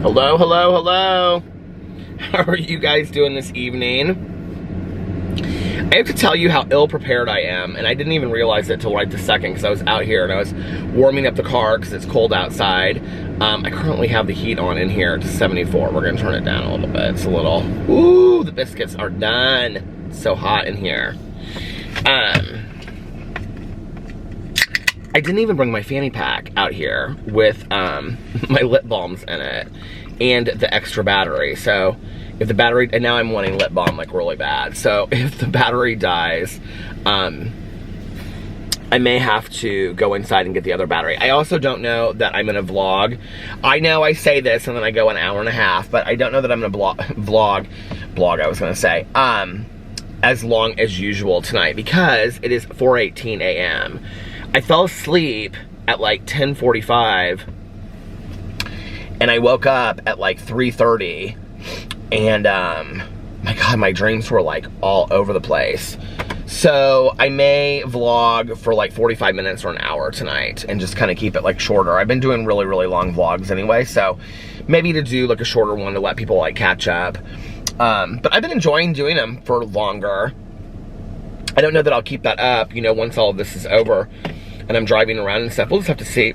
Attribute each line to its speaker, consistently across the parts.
Speaker 1: Hello, hello, hello. How are you guys doing this evening? I have to tell you how ill-prepared I am, and I didn't even realize it till right this second because I was out here and I was warming up the car because it's cold outside. I currently have the heat on in here to 74. We're gonna turn it down a little bit. It's a little, ooh, the biscuits are done. It's so hot in here. I didn't even bring my fanny pack out here with my lip balms in it and the extra battery. So if the battery, and now I'm wanting lip balm like really bad. So if the battery dies, I may have to go inside and get the other battery. I also don't know that I'm gonna vlog. I know I say this and then I go an hour and a half, but I don't know that I'm gonna vlog I was gonna say, as long as usual tonight because it is 4:18 a.m. I fell asleep at like 10:45 and I woke up at like 3:30 and my God, my dreams were like all over the place. So I may vlog for like 45 minutes or an hour tonight and just kind of keep it like shorter. I've been doing really, really long vlogs anyway, so maybe to do like a shorter one to let people like catch up. But I've been enjoying doing them for longer. I don't know that I'll keep that up, you know, once all of this is over and I'm driving around and stuff. We'll just have to see.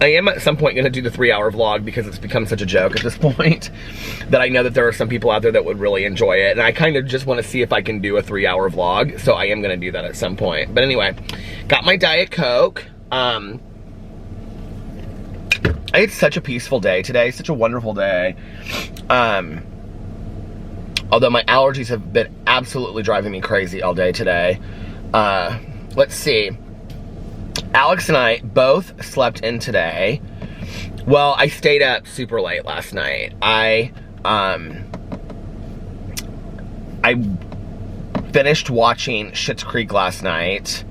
Speaker 1: I am at some point gonna do the 3-hour vlog because it's become such a joke at this point that I know that there are some people out there that would really enjoy it. And I kind of just wanna see if I can do a 3-hour vlog. So I am gonna do that at some point. But anyway, got my Diet Coke. I had such a peaceful day today, such a wonderful day. Although my allergies have been absolutely driving me crazy all day today. Let's see. Alex and I both slept in today. Well, I stayed up super late last night. I finished watching Schitt's Creek last night.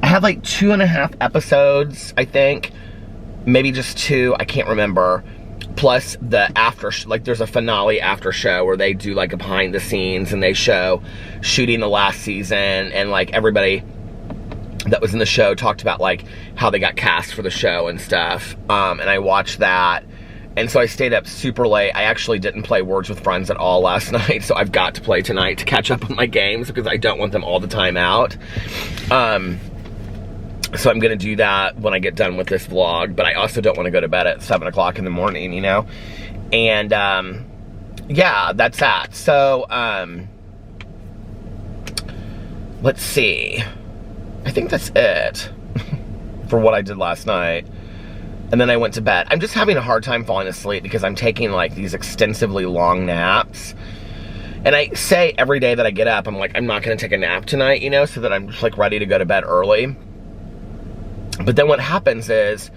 Speaker 1: I had like 2.5 episodes, I think. Maybe just 2, I can't remember. Plus the like there's a finale after show where they do like a behind the scenes and they show shooting the last season and like everybody that was in the show talked about like how they got cast for the show and stuff. And I watched that. And so I stayed up super late. I actually didn't play Words with Friends at all last night. So I've got to play tonight to catch up on my games because I don't want them all the time out. So I'm gonna do that when I get done with this vlog, but I also don't want to go to bed at 7 o'clock in the morning, you know? And yeah, that's that. So let's see. I think that's it for what I did last night. And then I went to bed. I'm just having a hard time falling asleep because I'm taking like these extensively long naps. And I say every day that I get up, I'm like, I'm not gonna take a nap tonight, you know, so that I'm just like ready to go to bed early. But then what happens is,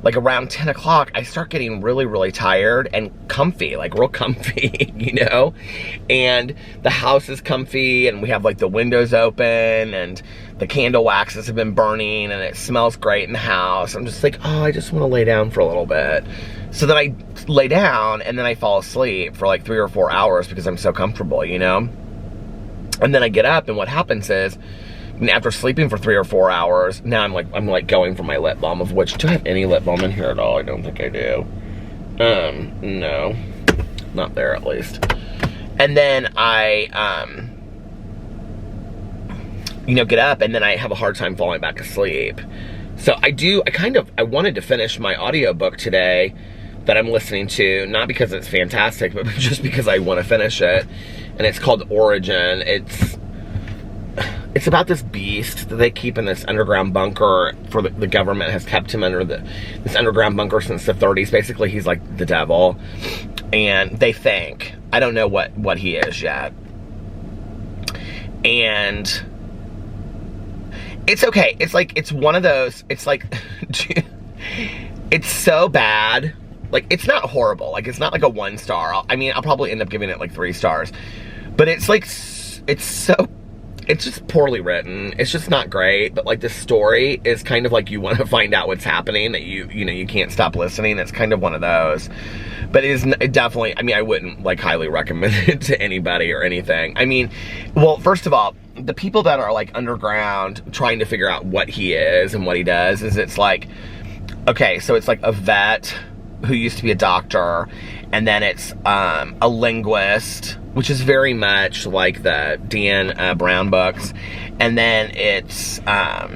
Speaker 1: like around 10 o'clock, I start getting really, really tired and comfy, like real comfy, you know? And the house is comfy and we have like the windows open and the candle waxes have been burning and it smells great in the house. I'm just like, oh, I just wanna lay down for a little bit. So then I lay down and then I fall asleep for like 3 or 4 hours because I'm so comfortable, you know? And then I get up and what happens is, and after sleeping for 3 or 4 hours, now I'm like going for my lip balm, of which, do I have any lip balm in here at all? I don't think I do. No, not there at least. And then I, you know, get up and then I have a hard time falling back asleep. So I wanted to finish my audiobook today that I'm listening to, not because it's fantastic, but just because I want to finish it. And it's called Origin. It's about this beast that they keep in this underground bunker for the government has kept him under this underground bunker since the 30s. Basically, he's like the devil. And they think, I don't know what he is yet. And it's okay. It's like, it's one of those, it's like, it's so bad. Like, it's not horrible. Like, it's not like a 1 star. I mean, I'll probably end up giving it like 3 stars. But it's like, it's just poorly written. It's just not great, but like the story is kind of like you want to find out what's happening, that you know, you can't stop listening. It's kind of one of those. But it definitely, I mean, I wouldn't like highly recommend it to anybody or anything. I mean, well, first of all, the people that are like underground trying to figure out what he is and what he does is it's like, okay, so it's like a vet who used to be a doctor, and then it's a linguist, which is very much like the Dan Brown books, and then it's a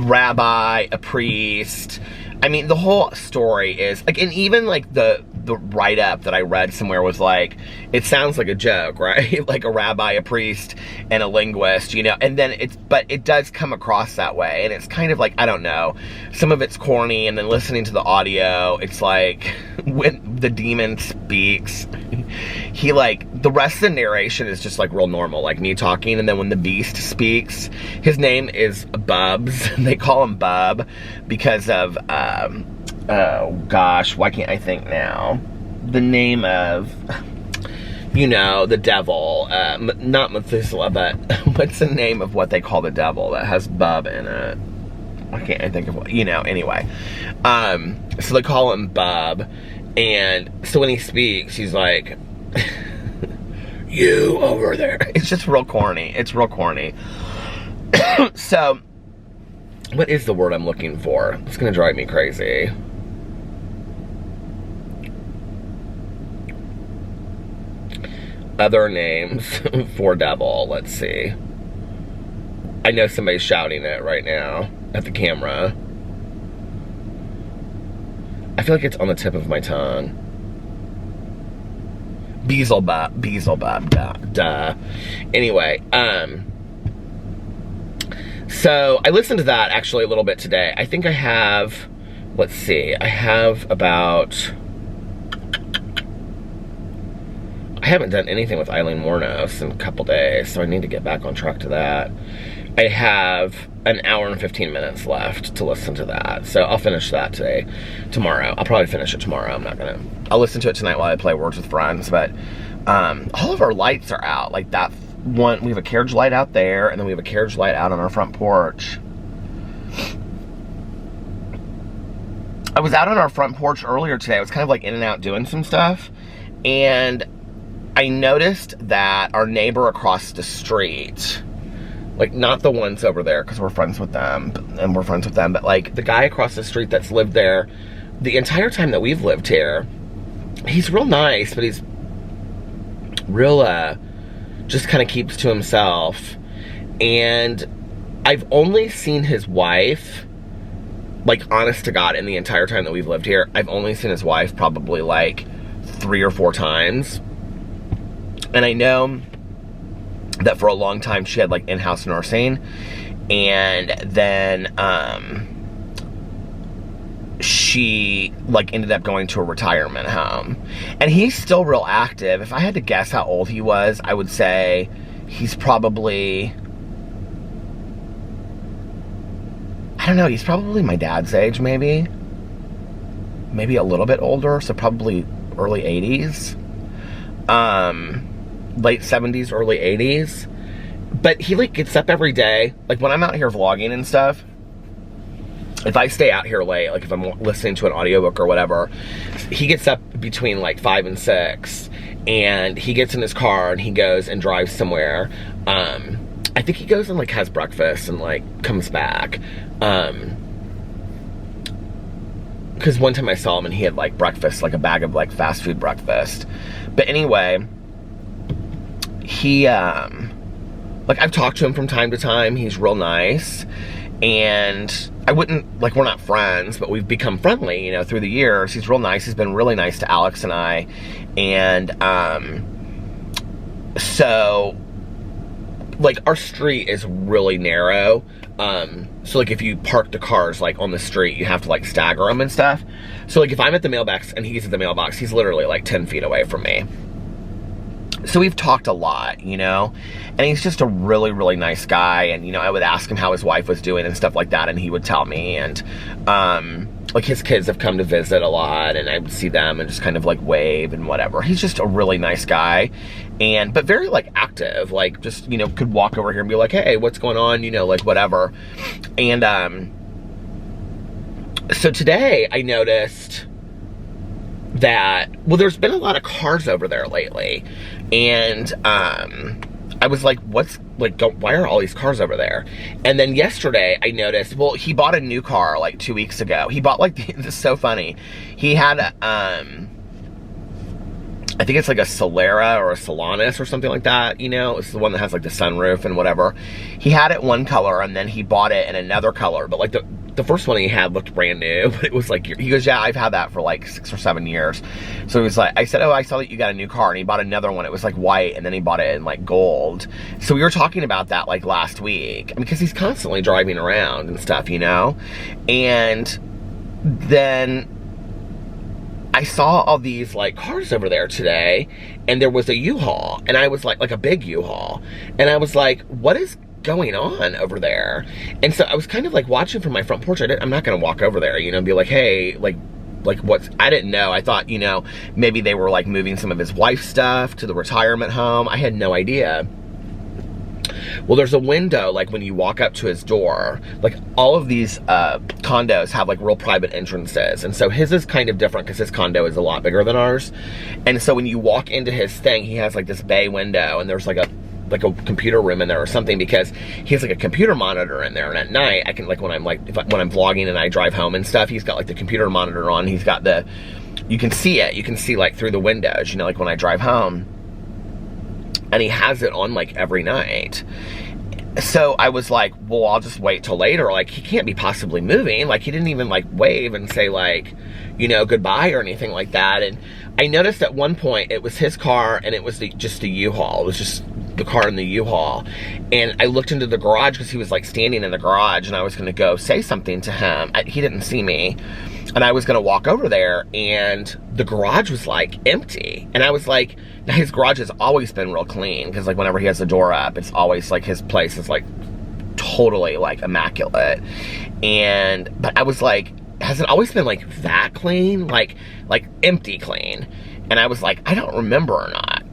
Speaker 1: rabbi, a priest. I mean, the whole story is like, and even like the write-up that I read somewhere was like, it sounds like a joke, right? Like a rabbi, a priest, and a linguist, you know, and then but it does come across that way, and it's kind of like, I don't know, some of it's corny, and then listening to the audio, it's like, when the demon speaks, he like, the rest of the narration is just like real normal, like me talking, and then when the beast speaks, his name is Bubs, they call him Bub, because of, oh gosh, why can't I think now? The name of, you know, the devil, not Methuselah, but what's the name of what they call the devil that has Bub in it? Why can't I think of what, you know, anyway. So they call him Bub, and so when he speaks, he's like, you over there. It's just real corny. It's real corny. So, what is the word I'm looking for? It's gonna drive me crazy. Other names for devil, let's see. I know somebody's shouting it right now at the camera. I feel like it's on the tip of my tongue. Beelzebub, duh. Anyway, so I listened to that actually a little bit today. I think I have, let's see, I have about, I haven't done anything with Eileen Wuornos in a couple days, so I need to get back on track to that. I have an hour and 15 minutes left to listen to that, so I'll finish that tomorrow. I'll probably finish it tomorrow. I'll listen to it tonight while I play Words with Friends, but all of our lights are out. Like that one, we have a carriage light out there, and then we have a carriage light out on our front porch. I was out on our front porch earlier today. I was kind of like in and out doing some stuff, and I noticed that our neighbor across the street, like not the ones over there because we're friends with them, but like the guy across the street that's lived there the entire time that we've lived here, he's real nice, but he's real, just kind of keeps to himself. And I've only seen his wife, like honest to God, in the entire time that we've lived here, I've only seen his wife probably like 3 or 4 times. And I know that for a long time she had like in-house nursing, and then she like ended up going to a retirement home, and he's still real active. If I had to guess how old he was, I would say he's probably, I don't know, he's probably my dad's age, maybe a little bit older, so probably early 80s. Late 70s, early 80s. But he like gets up every day. Like when I'm out here vlogging and stuff, if I stay out here late, like if I'm listening to an audiobook or whatever, he gets up between like 5 and 6, and he gets in his car and he goes and drives somewhere. I think he goes and like has breakfast and like comes back. Because one time I saw him and he had like breakfast, like a bag of like fast food breakfast. But anyway, he, like I've talked to him from time to time. He's real nice, and I wouldn't, like we're not friends, but we've become friendly, you know, through the years. He's real nice. He's been really nice to Alex and I, and so like our street is really narrow. So like if you park the cars like on the street, you have to like stagger them and stuff. So like if I'm at the mailbox and he's at the mailbox, he's literally like 10 feet away from me. So we've talked a lot, you know, and he's just a really, really nice guy. And, you know, I would ask him how his wife was doing and stuff like that, and he would tell me. And, like his kids have come to visit a lot, and I would see them and just kind of like wave and whatever. He's just a really nice guy, but very like active, like just, you know, could walk over here and be like, hey, what's going on? You know, like whatever. And, so today I noticed that, well, there's been a lot of cars over there lately, and I was like, why are all these cars over there? And then yesterday I noticed, well, he bought a new car like 2 weeks ago. He bought like, this is so funny. He had, I think it's like a Solera or a Solanus or something like that, you know? It's the one that has like the sunroof and whatever. He had it one color and then he bought it in another color. But like the first one he had looked brand new, but it was like, he goes, yeah, I've had that for like 6 or 7 years. So he was like, I said, oh, I saw that you got a new car, and he bought another one. It was like white, and then he bought it in like gold. So we were talking about that like last week, because he's constantly driving around and stuff, you know? And then I saw all these like cars over there today, and there was a U-Haul, and I was like a big U-Haul, and I was like, what is going on over there? And so I was kind of like watching from my front porch. I'm not gonna walk over there, you know, and be like, hey, like what's, I didn't know. I thought, you know, maybe they were like moving some of his wife's stuff to the retirement home. I had no idea. Well, there's a window, like when you walk up to his door, like all of these condos have like real private entrances. And so his is kind of different because his condo is a lot bigger than ours. And so when you walk into his thing, he has like this bay window, and there's like a computer room in there or something, because he has like a computer monitor in there. And at night, I can, like when I'm when I'm vlogging and I drive home and stuff, he's got like the computer monitor on. He's got you can see it. You can see like through the windows, you know, like when I drive home. And he has it on like every night. So I was like, well, I'll just wait till later. Like, he can't be possibly moving. Like, he didn't even like wave and say like, you know, goodbye or anything like that. And I noticed at one point it was his car, and it was just a U-Haul. It was just the car in the U-Haul. And I looked into the garage because he was like standing in the garage, and I was gonna go say something to him. He didn't see me. And I was gonna walk over there, and the garage was like empty. And I was like, now his garage has always been real clean, because like whenever he has the door up, it's always like his place is like totally like immaculate. But I was like, has it always been like that clean? Like empty clean? And I was like, I don't remember or not.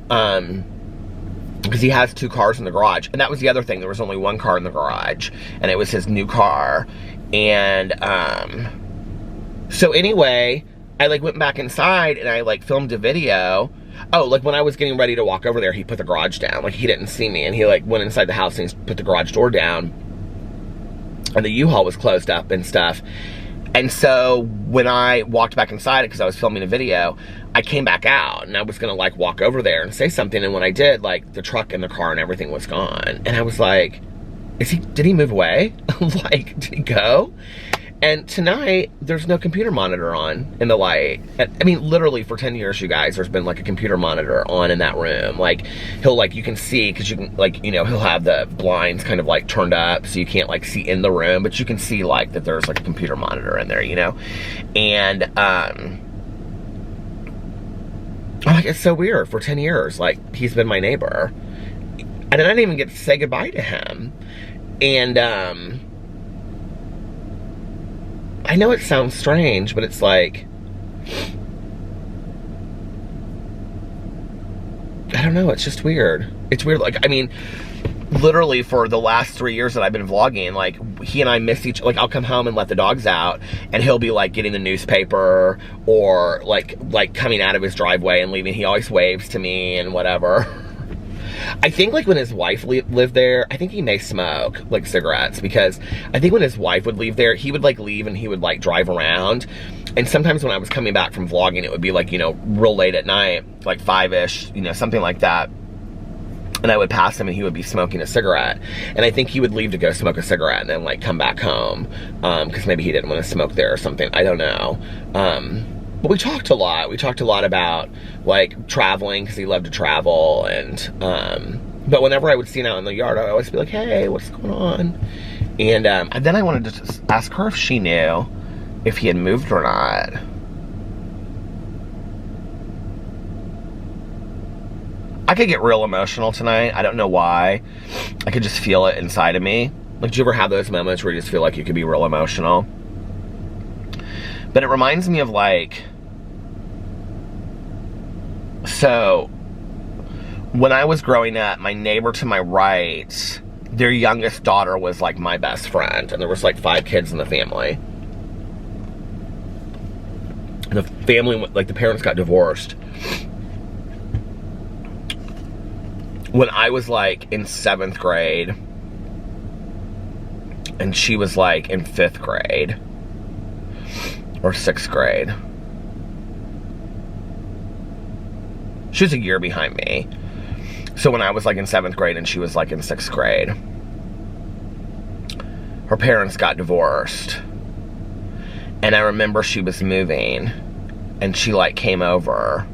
Speaker 1: Because he has 2 cars in the garage. And that was the other thing. There was only 1 car in the garage, and it was his new car. And so anyway, I like went back inside and I like filmed a video. Oh, like when I was getting ready to walk over there, he put the garage down. Like, he didn't see me, and he like went inside the house and he put the garage door down, and the U-Haul was closed up and stuff. And so when I walked back inside, because I was filming a video, I came back out, and I was gonna like walk over there and say something. And when I did, like the truck and the car and everything was gone. And I was like, did he move away? Like, did he go? And tonight, there's no computer monitor on in the light. I mean, literally for 10 years, you guys, there's been like a computer monitor on in that room. Like, he'll like, you can see, because you can like, you know, he'll have the blinds kind of like turned up, so you can't like see in the room, but you can see like that there's like a computer monitor in there, you know? And, I'm like, it's so weird. For 10 years, like, he's been my neighbor. And I didn't even get to say goodbye to him. And, I know it sounds strange, but it's like, I don't know, it's just weird. It's weird, like, I mean, literally for the last 3 years that I've been vlogging, like, he and I miss like, I'll come home and let the dogs out, and he'll be like getting the newspaper, or like coming out of his driveway and leaving. He always waves to me and whatever. I think like when his wife lived there, I think he may smoke like cigarettes, because I think when his wife would leave there, he would like leave and he would like drive around. And sometimes when I was coming back from vlogging, it would be like, you know, real late at night, like 5-ish, you know, something like that. And I would pass him and he would be smoking a cigarette. And I think he would leave to go smoke a cigarette and then like come back home, because maybe he didn't want to smoke there or something. I don't know. But we talked a lot. We talked a lot about like traveling, because he loved to travel. And but whenever I would see him out in the yard, I would always be like, hey, what's going on? And then I wanted to just ask her if she knew if he had moved or not. I could get real emotional tonight. I don't know why. I could just feel it inside of me. Like, do you ever have those moments where you just feel like you could be real emotional? But it reminds me of like, so when I was growing up, my neighbor to my right, their youngest daughter was like my best friend, and there was like 5 kids in the family. And the family, like the parents got divorced when I was like in 7th grade and she was like in 5th grade or 6th grade. She was a year behind me. So when I was like in 7th grade and she was like in 6th grade, her parents got divorced. And I remember she was moving and she like came over.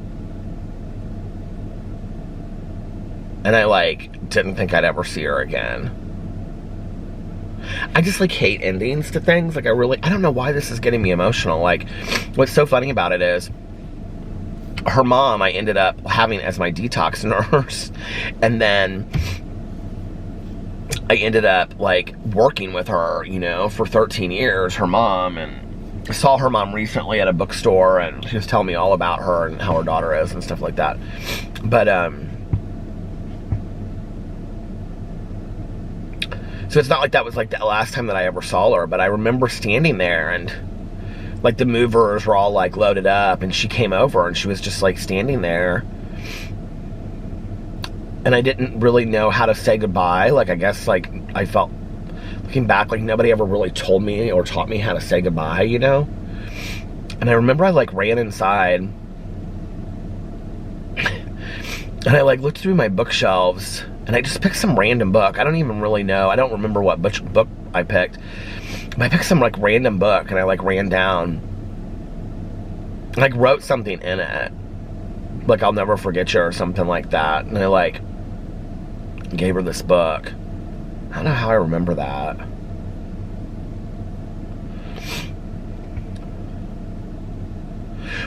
Speaker 1: And I like didn't think I'd ever see her again. I just like hate endings to things. Like I don't know why this is getting me emotional. Like what's so funny about it is her mom I ended up having as my detox nurse. And then I ended up like working with her, you know, for 13 years, her mom. And I saw her mom recently at a bookstore and she was telling me all about her and how her daughter is and stuff like that. But, so it's not like that was like the last time that I ever saw her, but I remember standing there and like the movers were all like loaded up and she came over and she was just like standing there. And I didn't really know how to say goodbye. Like I guess like I felt, looking back, like nobody ever really told me or taught me how to say goodbye, you know? And I remember I like ran inside and I like looked through my bookshelves and I just picked some random book. I don't even really know. I don't remember what book I picked. But I picked some like random book and I like ran down, like wrote something in it. Like I'll never forget you or something like that. And I like gave her this book. I don't know how I remember that.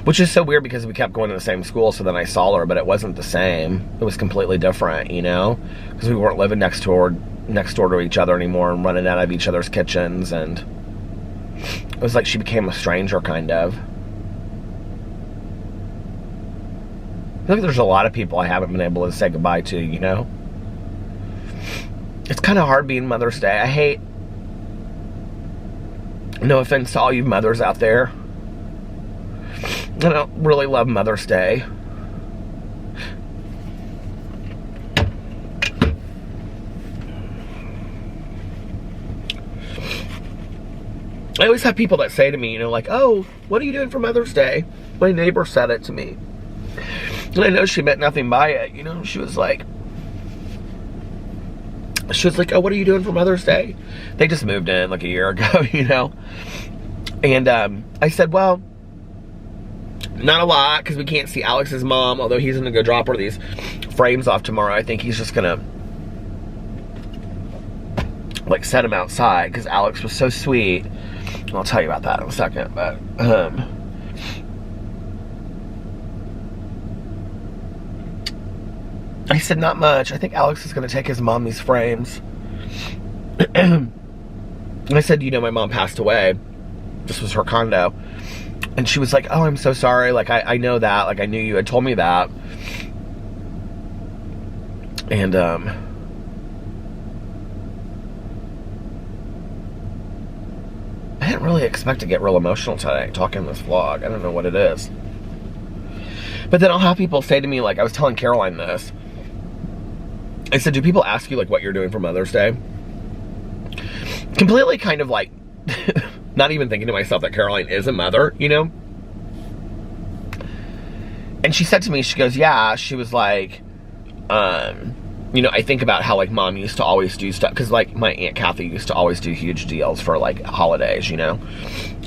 Speaker 1: Which is so weird because we kept going to the same school, so then I saw her, but it wasn't the same. It was completely different, you know? Because we weren't living next door to each other anymore and running out of each other's kitchens, and it was like she became a stranger, kind of. I feel like there's a lot of people I haven't been able to say goodbye to, you know? It's kind of hard being Mother's Day. I hate, no offense to all you mothers out there, I don't really love Mother's Day. I always have people that say to me, you know, like, oh, what are you doing for Mother's Day? My neighbor said it to me. And I know she meant nothing by it, you know? She was like, oh, what are you doing for Mother's Day? They just moved in like a year ago, you know? And I said, well, not a lot, because we can't see Alex's mom, although he's gonna go drop her these frames off tomorrow. I think he's just gonna like set them outside, because Alex was so sweet. I'll tell you about that in a second, but I said not much. I think Alex is gonna take his mom these frames. And I said, you know, my mom passed away. This was her condo. And she was like, oh, I'm so sorry. Like, I know that. Like, I knew you had told me that. And, I didn't really expect to get real emotional today talking this vlog. I don't know what it is. But then I'll have people say to me, like, I was telling Caroline this. I said, do people ask you, like, what you're doing for Mother's Day? Completely kind of, like, not even thinking to myself that Caroline is a mother, you know? And she said to me, she goes, yeah, she was like, you know, I think about how, like, Mom used to always do stuff, because, like, my Aunt Kathy used to always do huge deals for, like, holidays, you know?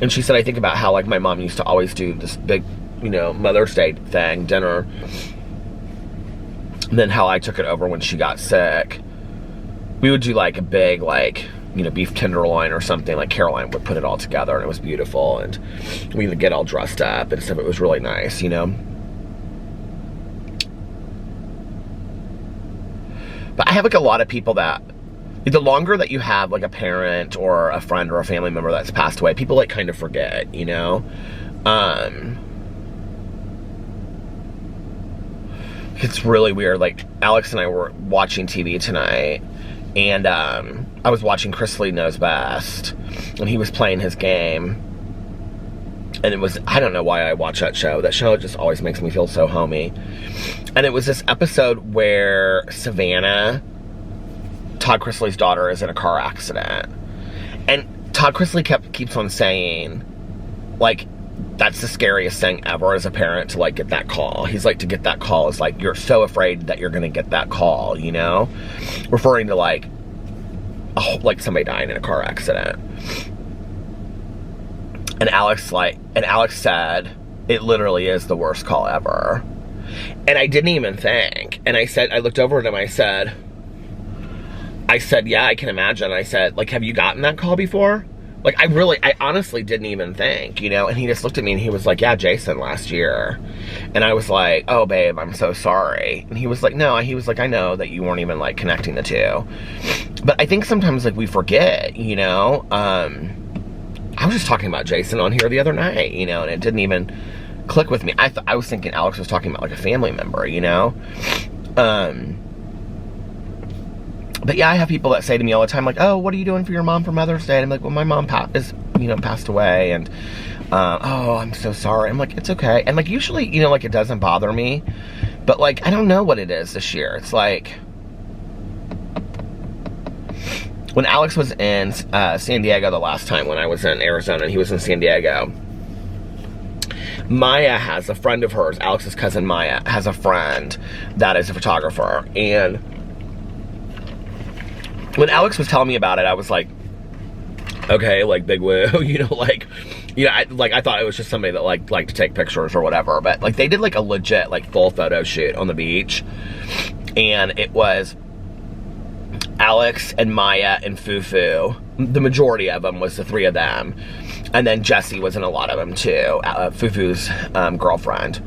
Speaker 1: And she said, I think about how, like, my mom used to always do this big, you know, Mother's Day thing, dinner. And then how I took it over when she got sick. We would do, like, a big, like, you know, beef tenderloin or something. Like, Caroline would put it all together, and it was beautiful, and we would get all dressed up and stuff. It was really nice, you know? But I have, like, a lot of people that, the longer that you have, like, a parent or a friend or a family member that's passed away, people, like, kind of forget, you know? It's really weird. Like, Alex and I were watching TV tonight, and I was watching Chris Lee Knows Best, and he was playing his game. And it was, I don't know why I watch that show. That show just always makes me feel so homey. And it was this episode where Savannah, Todd Chrisley's daughter, is in a car accident. And Todd Chrisley keeps on saying, like, that's the scariest thing ever as a parent, to, like, get that call. He's like, to get that call is like, you're so afraid that you're gonna get that call, you know? Referring to, like somebody dying in a car accident. And Alex said, it literally is the worst call ever. And I didn't even think. And I looked over at him, I said, yeah, I can imagine. I said, like, have you gotten that call before? Like, I honestly didn't even think, you know? And he just looked at me and he was like, yeah, Jason last year. And I was like, oh, babe, I'm so sorry. And he was like, no, he was like, I know that you weren't even, like, connecting the two. But I think sometimes, like, we forget, you know? I was just talking about Jason on here the other night, you know, and it didn't even click with me. I was thinking Alex was talking about, like, a family member, you know? But yeah, I have people that say to me all the time, like, oh, what are you doing for your mom for Mother's Day? And I'm like, well, my mom passed away, and, oh, I'm so sorry. I'm like, it's okay. And, like, usually, you know, like, it doesn't bother me, but, like, I don't know what it is this year. It's like, when Alex was in San Diego the last time, when I was in Arizona and he was in San Diego, Maya has a friend of hers, Alex's cousin Maya, has a friend that is a photographer. And when Alex was telling me about it, I was like, okay, like, big woo, you know, like, you know, I thought it was just somebody that liked to take pictures or whatever. But, like, they did, like, a legit, like, full photo shoot on the beach. And it was Alex and Maya and Fufu. The majority of them was the three of them. And then Jessie was in a lot of them too, Fufu's girlfriend.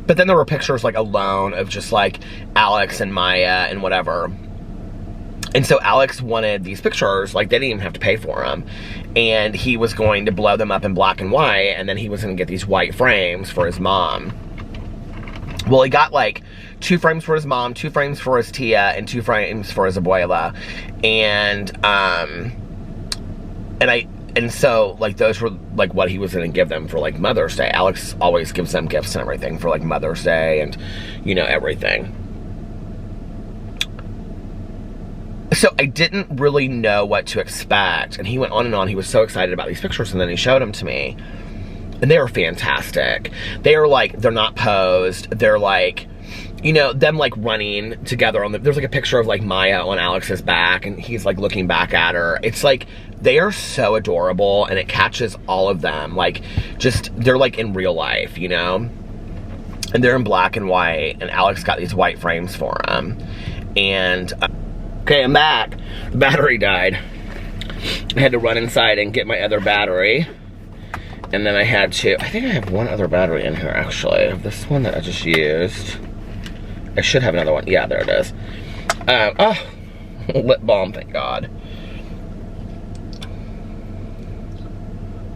Speaker 1: But then there were pictures, like, alone of just, like, Alex and Maya and whatever. And so Alex wanted these pictures, like, they didn't even have to pay for them. And he was going to blow them up in black and white, and then he was going to get these white frames for his mom. Well, he got, like, 2 frames for his mom, 2 frames for his tia, and 2 frames for his abuela. And so, like, those were, like, what he was going to give them for, like, Mother's Day. Alex always gives them gifts and everything for, like, Mother's Day and, you know, everything. So I didn't really know what to expect. And he went on and on. He was so excited about these pictures, and then he showed them to me. And they were fantastic. They are, like, they're not posed. They're, like, you know, them, like, running together on the, there's, like, a picture of, like, Maya on Alex's back, and he's, like, looking back at her. It's, like, they are so adorable, and it catches all of them. Like, just, they're, like, in real life, you know? And they're in black and white, and Alex got these white frames for them. And, okay, I'm back. The battery died. I had to run inside and get my other battery. And then I had to, I think I have one other battery in here, actually. I have this one that I just used. I should have another one. Yeah, there it is. Oh, lip balm, thank God.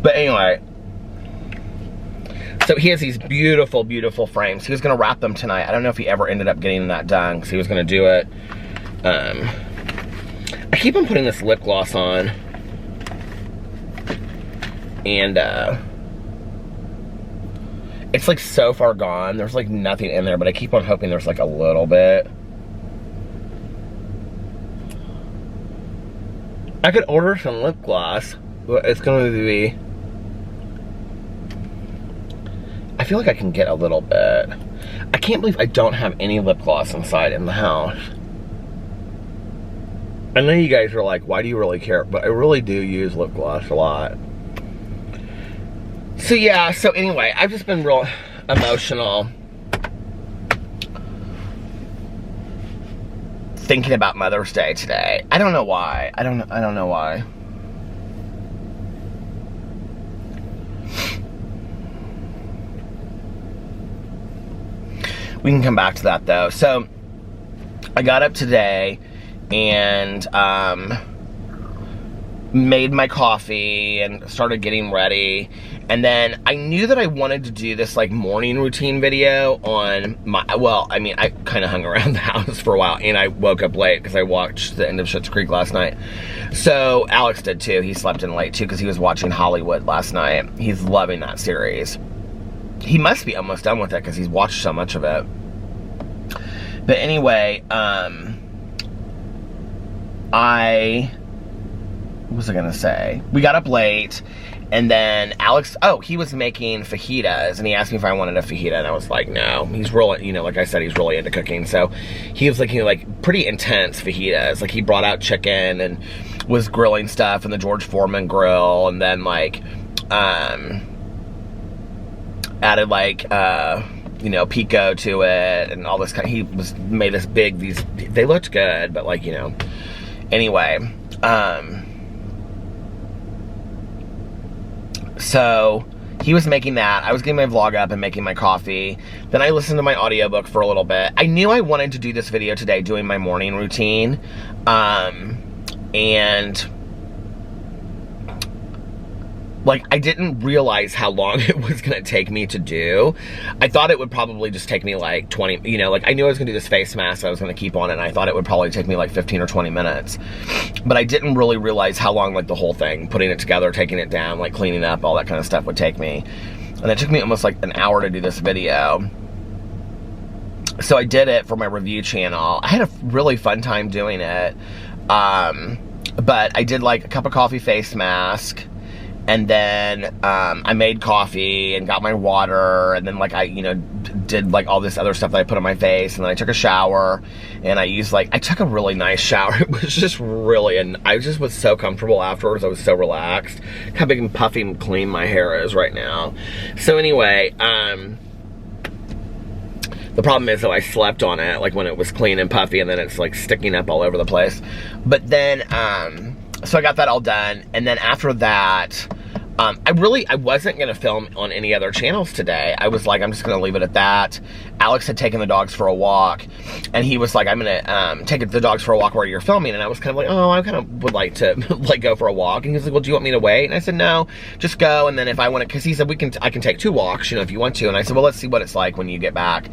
Speaker 1: But anyway, so he has these beautiful, beautiful frames. He was going to wrap them tonight. I don't know if he ever ended up getting that done, because he was going to do it. I keep on putting this lip gloss on. And, it's, like, so far gone. There's, like, nothing in there, but I keep on hoping there's, like, a little bit. I could order some lip gloss, but it's going to be, I feel like I can get a little bit. I can't believe I don't have any lip gloss inside in the house. I know you guys are like, why do you really care? But I really do use lip gloss a lot. So yeah, so anyway, I've just been real emotional thinking about Mother's Day today. I don't know why. I don't know why. We can come back to that though. So I got up today and made my coffee and started getting ready. And then I knew that I wanted to do this like morning routine video on my, well, I mean, I kind of hung around the house for a while, and I woke up late because I watched the end of Schitt's Creek last night. So Alex did too. He slept in late too because he was watching Hollywood last night. He's loving that series. He must be almost done with it because he's watched so much of it. But anyway, what was I gonna say? We got up late, and then Alex, he was making fajitas, and he asked me if I wanted a fajita, and I was like, no. He's really, you know, like I said, he's really into cooking, so he was making like pretty intense fajitas. Like, he brought out chicken and was grilling stuff in the George Foreman grill, and then like added like you know, pico to it and all this kind of, he made this big, they looked good, but like, you know, anyway, so he was making that. I was getting my vlog up and making my coffee. Then I listened to my audiobook for a little bit. I knew I wanted to do this video today, doing my morning routine. And like, I didn't realize how long it was gonna take me to do. I thought it would probably just take me like 20, you know, like I knew I was gonna do this face mask, I was gonna keep on it, and I thought it would probably take me like 15 or 20 minutes. But I didn't really realize how long like the whole thing, putting it together, taking it down, like cleaning up, all that kind of stuff would take me. And it took me almost like an hour to do this video. So I did it for my review channel. I had a really fun time doing it. But I did like a cup of coffee face mask. And then I made coffee and got my water, and then like I, you know, did like all this other stuff that I put on my face, and then I took a shower, and I took a really nice shower. It was just really, and I just was so comfortable afterwards. I was so relaxed. How big and puffy and clean my hair is right now. So anyway, the problem is though, I slept on it like when it was clean and puffy, and then it's like sticking up all over the place. But then so I got that all done, and then after that, I wasn't gonna film on any other channels today. I was like, I'm just gonna leave it at that. Alex had taken the dogs for a walk, and he was like, I'm gonna take the dogs for a walk where you're filming, and I was kind of like, oh, I kind of would like to like go for a walk, and he was like, well, do you want me to wait? And I said, no, just go, and then if I want to, because he said, I can take 2 walks, you know, if you want to, and I said, well, let's see what it's like when you get back.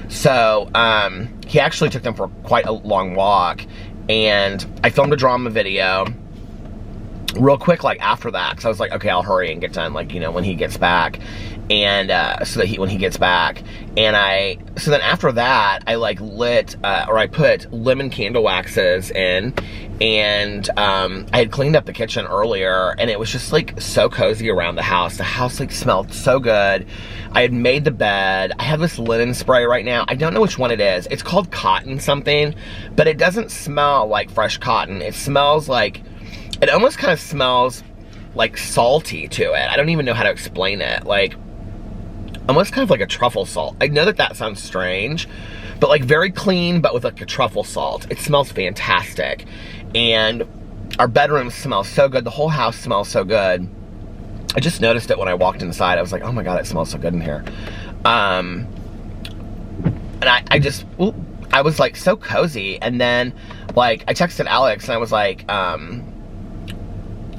Speaker 1: So he actually took them for quite a long walk, and I filmed a drama video real quick, like after that, because I was like, okay, I'll hurry and get done, like, you know, when he gets back, and when he gets back, and so then after that, I like I put lemon candle waxes in, and I had cleaned up the kitchen earlier, and it was just like so cozy around the house. The house like smelled so good. I had made the bed. I have this linen spray right now. I don't know which one it is. It's called cotton something, but it doesn't smell like fresh cotton. It smells like, it almost kind of smells like salty to it. I don't even know how to explain it. Like, almost kind of like a truffle salt. I know that sounds strange, but like very clean, but with like a truffle salt. It smells fantastic. And our bedroom smells so good. The whole house smells so good. I just noticed it when I walked inside. I was like, oh my God, it smells so good in here. And I was like so cozy. And then like I texted Alex and I was like,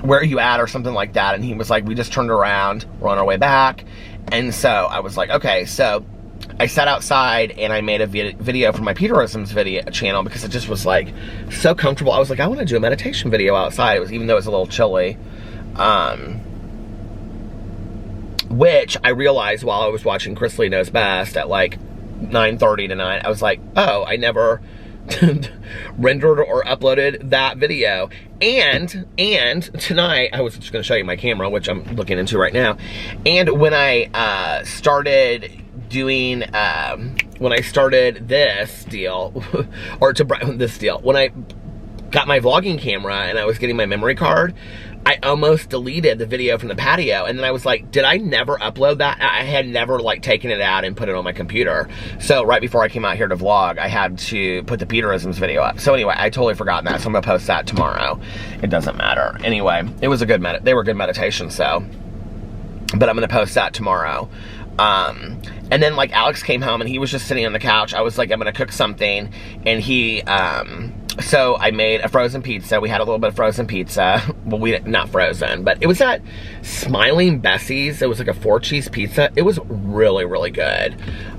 Speaker 1: where are you at, or something like that, and he was like, we just turned around, we're on our way back. And so I was like, okay. So I sat outside and I made a video for my Peterisms video channel, because it just was like so comfortable. I was like, I want to do a meditation video outside. It was, even though it was a little chilly, which I realized while I was watching Chris Lee Knows Best at like 9:30 tonight. I was like, oh, I never rendered or uploaded that video. And tonight, I was just gonna show you my camera, which I'm looking into right now. And when I started doing, when I started this deal, or this deal, when I got my vlogging camera and I was getting my memory card, I almost deleted the video from the patio, and then I was like, did I never upload that? I had never like taken it out and put it on my computer. So right before I came out here to vlog, I had to put the Peterisms video up. So anyway, I totally forgot that, so I'm gonna post that tomorrow. It doesn't matter. Anyway, it was a good they were good meditations, so, but I'm gonna post that tomorrow. And then like Alex came home and he was just sitting on the couch. I was like, I'm gonna cook something, and he So I made a frozen pizza. We had a little bit of frozen pizza. Well, not frozen, but it was at Smiling Bessie's. It was like a 4-cheese pizza. It was really, really good.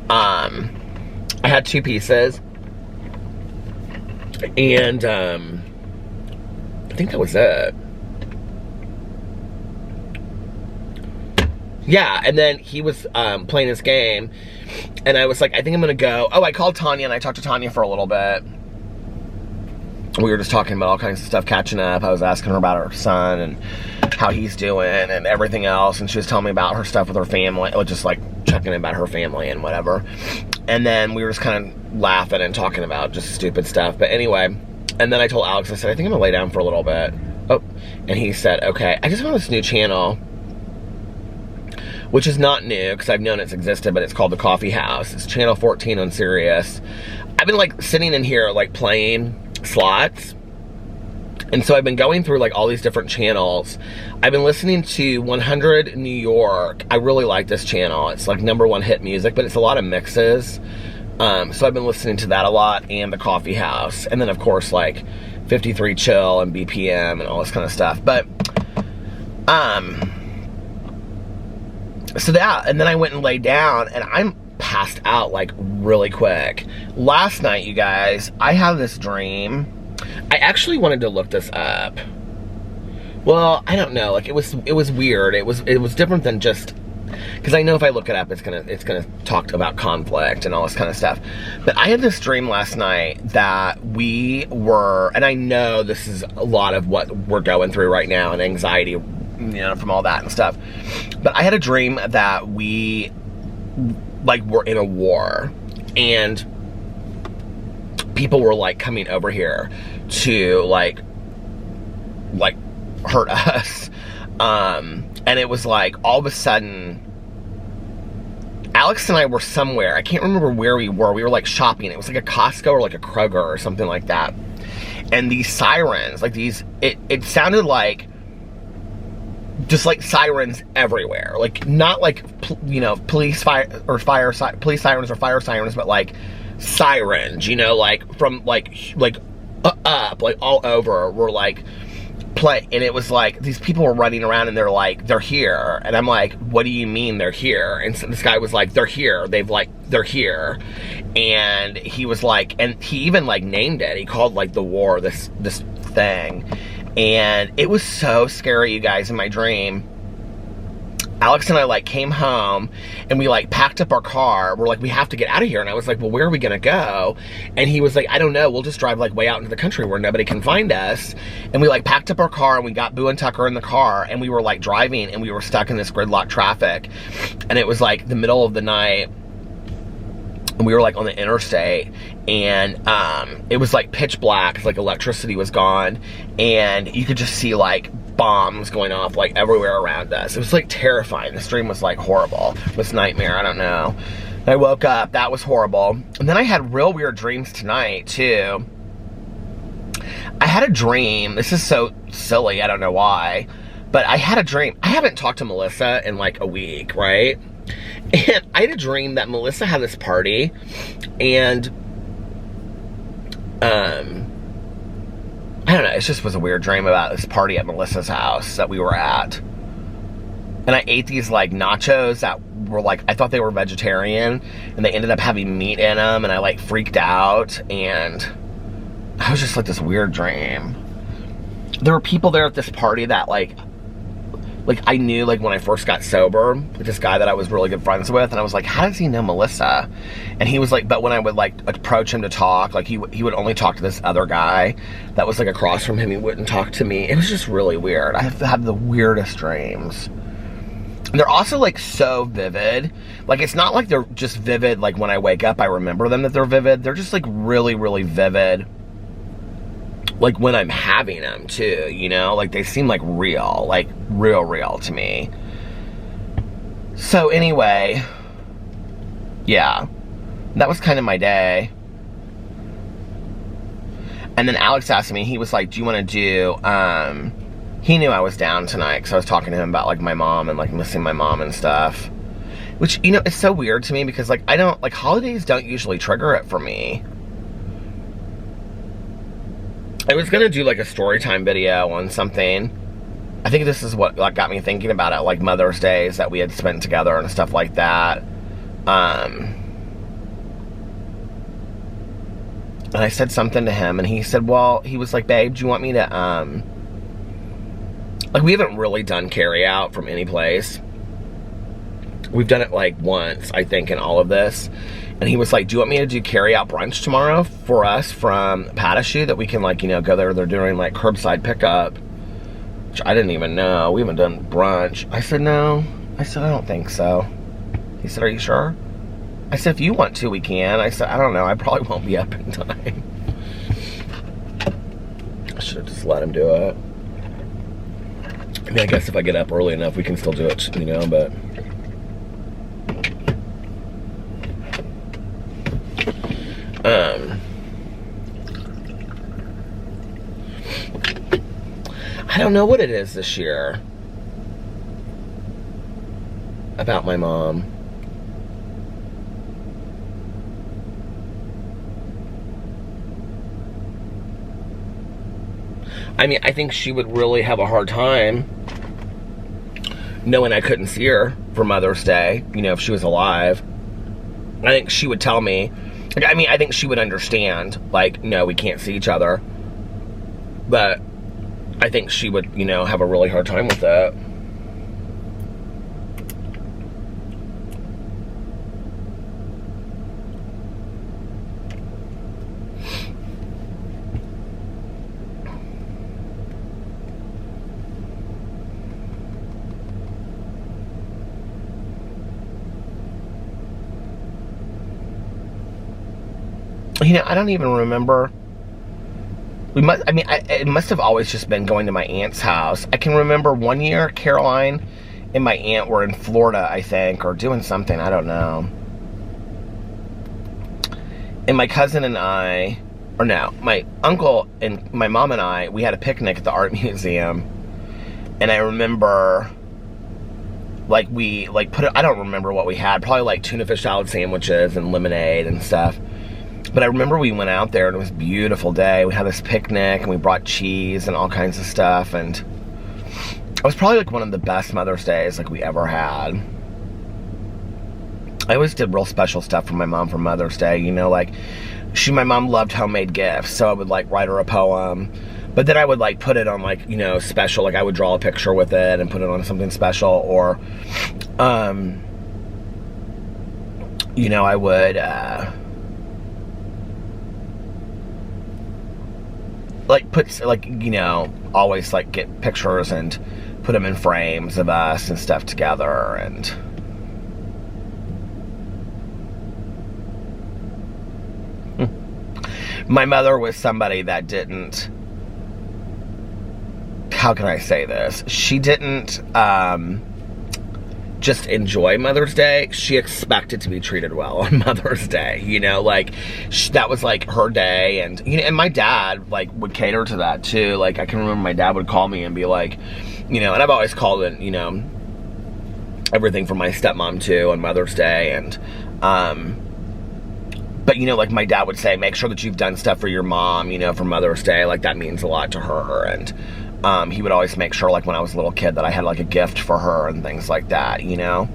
Speaker 1: I had 2 pieces. And I think that was it. Yeah, and then he was playing his game, and I was like, I think I'm gonna go. Oh, I called Tanya, and I talked to Tanya for a little bit. We were just talking about all kinds of stuff, catching up. I was asking her about her son and how he's doing and everything else, and she was telling me about her stuff with her family, just like checking in about her family and whatever. And then we were just kind of laughing and talking about just stupid stuff. But anyway, and then I told Alex, I said, I think I'm gonna lay down for a little bit. Oh, and he said, okay. I just found this new channel, which is not new because I've known it's existed, but it's called The Coffee House. It's channel 14 on Sirius. I've been like sitting in here like playing slots, and so I've been going through like all these different channels. I've been listening to 100 New York. I really like this channel. It's like #1 hit music, but it's a lot of mixes. So I've been listening to that a lot, and The Coffee House, and then of course like 53 Chill and BPM and all this kind of stuff. But so that, and then I went and laid down, and I'm passed out like really quick. Last night, you guys, I had this dream. I actually wanted to look this up. Well, I don't know, like it was weird. It was different than just, because I know if I look it up, it's gonna talk about conflict and all this kind of stuff. But I had this dream last night that we were, and I know this is a lot of what we're going through right now and anxiety, you know, from all that and stuff. But I had a dream that we like were in a war, and people were like coming over here to like hurt us. And it was like all of a sudden Alex and I were somewhere. I can't remember where we were. We were like shopping. It was like a Costco or like a Kroger or something like that. And these sirens, like these, it sounded like just like sirens everywhere. Like not like, you know, police sirens or fire sirens, but like sirens, you know, like from like up, like all over were like play. And it was like these people were running around, and they're like, they're here. And I'm like, what do you mean they're here? And so this guy was like, they're here. They're here. And he was like, and he even like named it. He called like the war this thing. And it was so scary, you guys, in my dream. Alex and I like came home, and we like packed up our car. We're like, we have to get out of here. And I was like, well, where are we gonna go? And he was like, I don't know, we'll just drive like way out into the country where nobody can find us. And we like packed up our car, and we got Boo and Tucker in the car, and we were like driving, and we were stuck in this gridlock traffic. And it was like the middle of the night, and we were like on the interstate, and it was like pitch black, like electricity was gone, and you could just see like bombs going off like everywhere around us. It was like terrifying. This dream was like horrible. This nightmare, I don't know. I woke up, that was horrible. And then I had real weird dreams tonight too. I had a dream, this is so silly, I don't know why, but I had a dream. I haven't talked to Melissa in like a week, right? And I had a dream that Melissa had this party, and I don't know, it just was a weird dream about this party at Melissa's house that we were at. And I ate these like nachos that were like, I thought they were vegetarian, and they ended up having meat in them, and I like freaked out, and I was just like this weird dream. There were people there at this party that like I knew like when I first got sober, like this guy that I was really good friends with, and I was like, how does he know Melissa? And he was like, but when I would like approach him to talk, like he would only talk to this other guy that was like across from him. He wouldn't talk to me. It was just really weird. I have had the weirdest dreams. And they're also like so vivid. Like it's not like they're just vivid like when I wake up I remember them that they're vivid. They're just like really, really vivid. Like when I'm having them too, you know, like they seem like real to me. So anyway, yeah, that was kind of my day. And then Alex asked me, he was like, do you want to do, he knew I was down tonight because I was talking to him about like my mom and like missing my mom and stuff. Which, you know, it's so weird to me because like I don't, like holidays don't usually trigger it for me. I was gonna do like a story time video on something. I think this is what like got me thinking about it, like Mother's Days that we had spent together and stuff like that. And I said something to him, and he said, well, he was like, babe, do you want me to, like, we haven't really done carry out from any place. We've done it, like, once, I think, in all of this. And he was like, do you want me to do carry out brunch tomorrow for us from Patachou that we can, like, you know, go there? They're doing, like, curbside pickup, which I didn't even know. We haven't done brunch. I said, no. I said, I don't think so. He said, are you sure? I said, if you want to, we can. I said, I don't know. I probably won't be up in time. I should have just let him do it. I mean, I guess if I get up early enough, we can still do it, you know, but... I don't know what it is this year about my mom. I mean, I think she would really have a hard time knowing I couldn't see her for Mother's Day, you know, if she was alive. I think she would tell me, like, I mean, I think she would understand, like, no, we can't see each other. But I think she would, you know, have a really hard time with that. You know, I don't even remember. It must have always just been going to my aunt's house. I can remember one year, Caroline and my aunt were in Florida, I think, or doing something, I don't know. And my cousin and I, or no, my uncle and my mom and I, we had a picnic at the art museum. And I remember, like, we, like, I don't remember what we had. Probably, like, tuna fish salad sandwiches and lemonade and stuff. But I remember we went out there and it was a beautiful day. We had this picnic and we brought cheese and all kinds of stuff. And it was probably like one of the best Mother's Days like we ever had. I always did real special stuff for my mom for Mother's Day. You know, like my mom loved homemade gifts. So I would like write her a poem. But then I would like put it on like, you know, special. Like I would draw a picture with it and put it on something special. Or, you know, I would, like put like, you know, always like get pictures and put them in frames of us and stuff together. And my mother was somebody that didn't, how can I say this? She didn't just enjoy Mother's Day. She expected to be treated well on Mother's Day, you know, like that was like her day. And you know, and my dad like would cater to that too. Like I can remember my dad would call me and be like, you know, and I've always called it, you know, everything from my stepmom too on Mother's Day. And but you know, like my dad would say, make sure that you've done stuff for your mom, you know, for Mother's Day. Like that means a lot to her. And he would always make sure, like when I was a little kid, that I had like a gift for her and things like that, you know?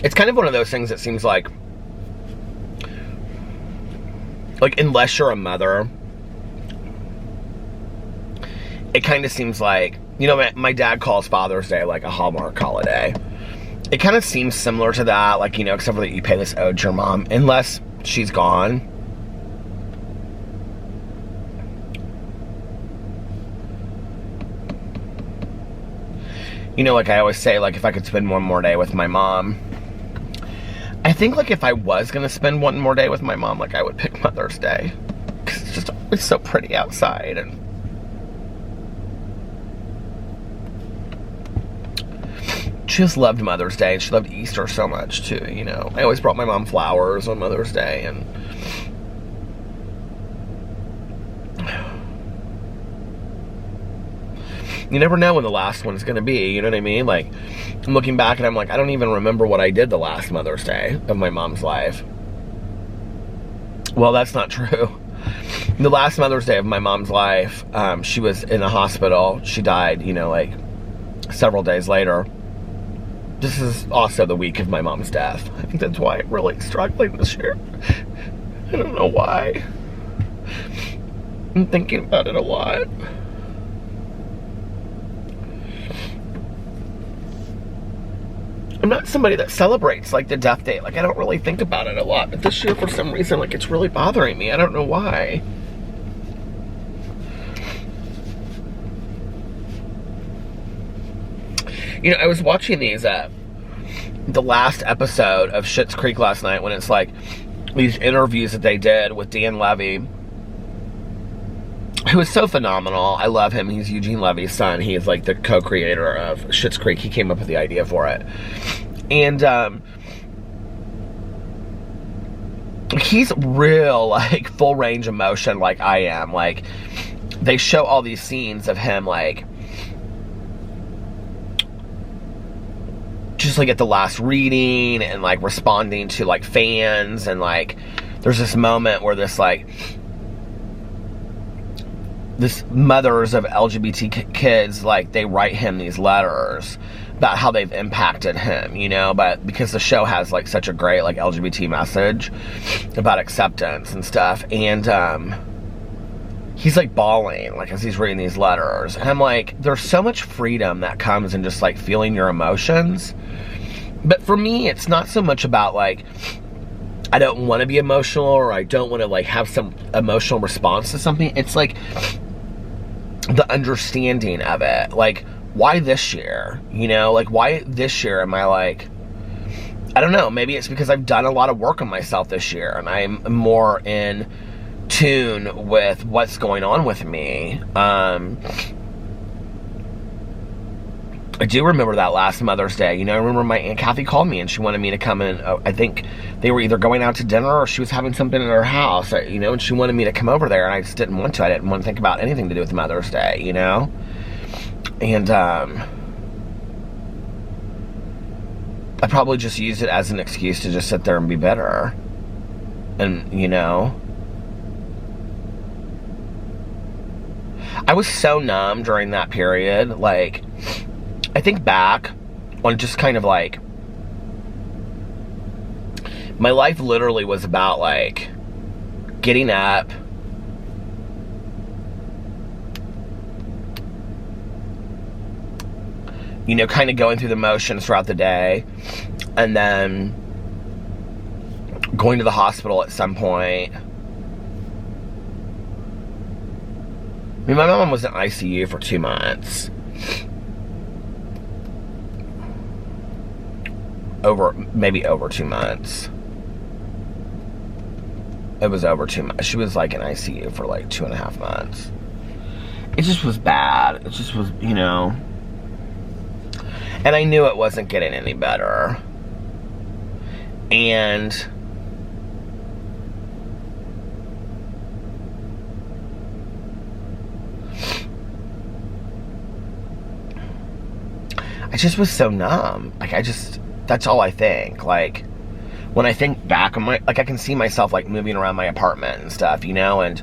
Speaker 1: It's kind of one of those things that seems like unless you're a mother, it kind of seems like, you know, my dad calls Father's Day like a Hallmark holiday. It kind of seems similar to that, like, you know, except for that you pay this ode to your mom, unless she's gone. You know, like I always say, like, if I could spend one more day with my mom, I think, like, if I was going to spend one more day with my mom, like, I would pick Mother's Day. Because it's so pretty outside, and she just loved Mother's Day, and she loved Easter so much, too, you know. I always brought my mom flowers on Mother's Day, and You never know when the last one's gonna be, you know what I mean? Like, I'm looking back and I'm like, I don't even remember what I did the last Mother's Day of my mom's life. Well, that's not true. The last Mother's Day of my mom's life, she was in a hospital. She died, you know, like several days later. This is also the week of my mom's death. I think that's why I'm really struggling this year. I don't know why. I'm thinking about it a lot. I'm not somebody that celebrates like the death date. Like, I don't really think about it a lot. But this year, for some reason, like, it's really bothering me. I don't know why. You know, I was watching these, the last episode of Schitt's Creek last night when it's like these interviews that they did with Dan Levy, who is so phenomenal. I love him. He's Eugene Levy's son. He is like the co-creator of Schitt's Creek. He came up with the idea for it. And he's real, like, full range emotion like I am. Like, they show all these scenes of him, like, just like at the last reading and like responding to like fans, and like there's this moment where this mothers of LGBT kids, like, they write him these letters about how they've impacted him, you know, but because the show has like such a great like LGBT message about acceptance and stuff, and he's like bawling like as he's reading these letters, and I'm like, there's so much freedom that comes in just like feeling your emotions. But for me, it's not so much about like, I don't want to be emotional, or I don't want to like have some emotional response to something. It's like the understanding of it. Like, why this year? You know, like, why this year am I like, I don't know, maybe it's because I've done a lot of work on myself this year and I'm more in tune with what's going on with me. I do remember that last Mother's Day. You know, I remember my Aunt Kathy called me and she wanted me to come in. I think they were either going out to dinner or she was having something at her house, you know, and she wanted me to come over there, and I just didn't want to. I didn't want to think about anything to do with Mother's Day, you know? And I probably just used it as an excuse to just sit there and be bitter. And, you know, I was so numb during that period. Like, I think back on just kind of like, my life literally was about like getting up, you know, kind of going through the motions throughout the day, and then going to the hospital at some point. I mean, my mom was in ICU for 2 months. Maybe over 2 months. It was over 2 months. She was like in ICU for like 2.5 months. It just was bad. It just was, you know. And I knew it wasn't getting any better. And I just was so numb. Like, that's all I think. Like, when I think back on like, I can see myself like moving around my apartment and stuff, you know, and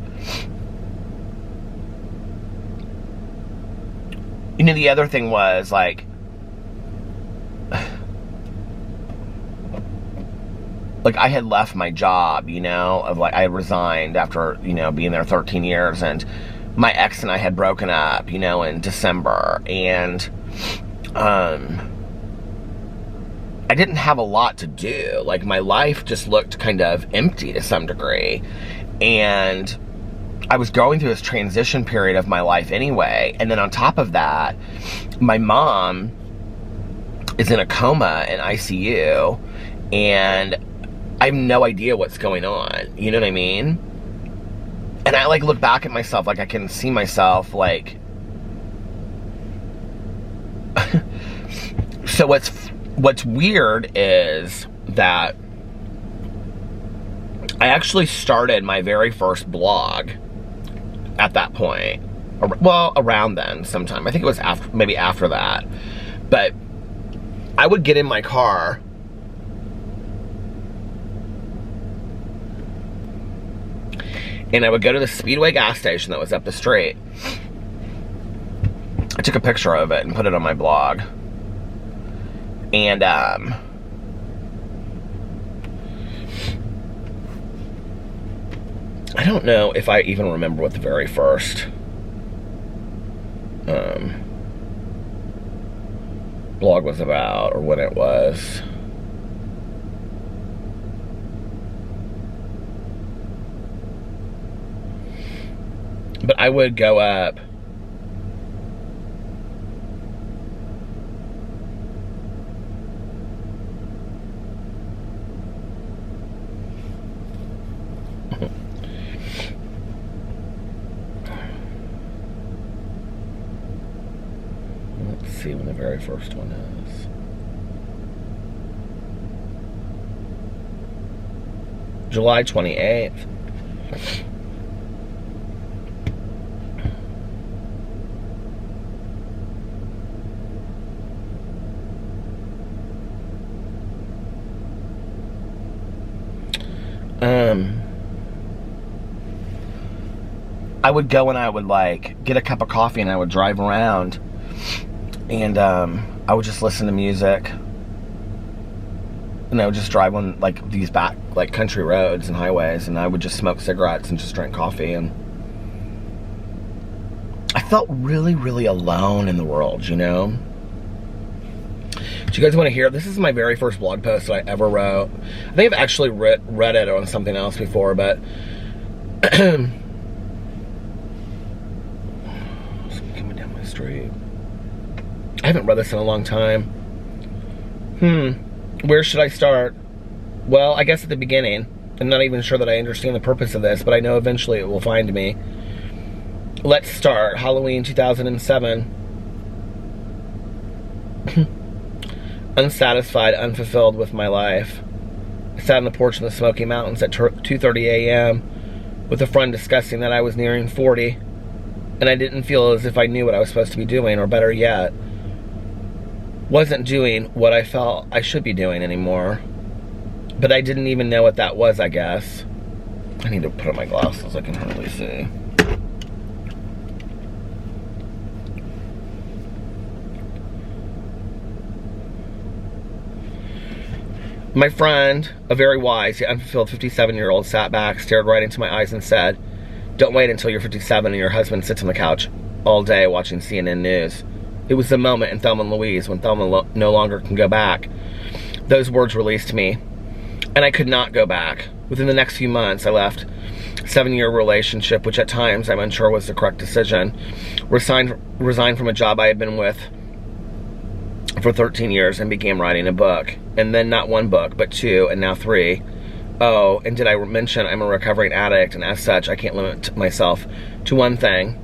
Speaker 1: you know, the other thing was like, I had left my job, you know, of like, I resigned after, you know, being there 13 years, and my ex and I had broken up, you know, in December, and I didn't have a lot to do. Like, my life just looked kind of empty to some degree. And I was going through this transition period of my life anyway. And then on top of that, my mom is in a coma in ICU. And I have no idea what's going on. You know what I mean? And I, like, look back at myself, like, I can see myself, like... So what's weird is that I actually started my very first blog at that point. well, around then sometime. I think it was after, maybe after that. But I would get in my car and I would go to the Speedway gas station that was up the street. I took a picture of it and put it on my blog. And I don't know if I even remember what the very first blog was about or when it was. But I would go up let's see when the very first one is. July 28th. I would go and I would like get a cup of coffee and I would drive around and I would just listen to music and I would just drive on like these back like country roads and highways and I would just smoke cigarettes and just drink coffee, and I felt really, really alone in the world, you know? Do you guys want to hear? This is my very first blog post that I ever wrote. I think I've actually read it on something else before, but coming down my street. I haven't read this in a long time. Where should I start? Well, I guess at the beginning. I'm not even sure that I understand the purpose of this, but I know eventually it will find me. Let's start. Halloween 2007. Unsatisfied, unfulfilled with my life. I sat on the porch in the Smoky Mountains at 2:30 a.m. with a friend discussing that I was nearing 40, and I didn't feel as if I knew what I was supposed to be doing, or better yet, wasn't doing what I felt I should be doing anymore. But I didn't even know what that was, I guess. I need to put on my glasses, I can hardly see. My friend, a very wise yet unfulfilled 57-year-old, sat back, stared right into my eyes and said, "Don't wait until you're 57 and your husband sits on the couch all day watching CNN News." It was the moment in Thelma and Louise when Thelma no longer can go back. Those words released me, and I could not go back. Within the next few months, I left a 7-year relationship, which at times I'm unsure was the correct decision, resigned from a job I had been with for 13 years and began writing a book. And then not one book, but 2, and now 3. Oh, and did I mention I'm a recovering addict, and as such, I can't limit myself to one thing.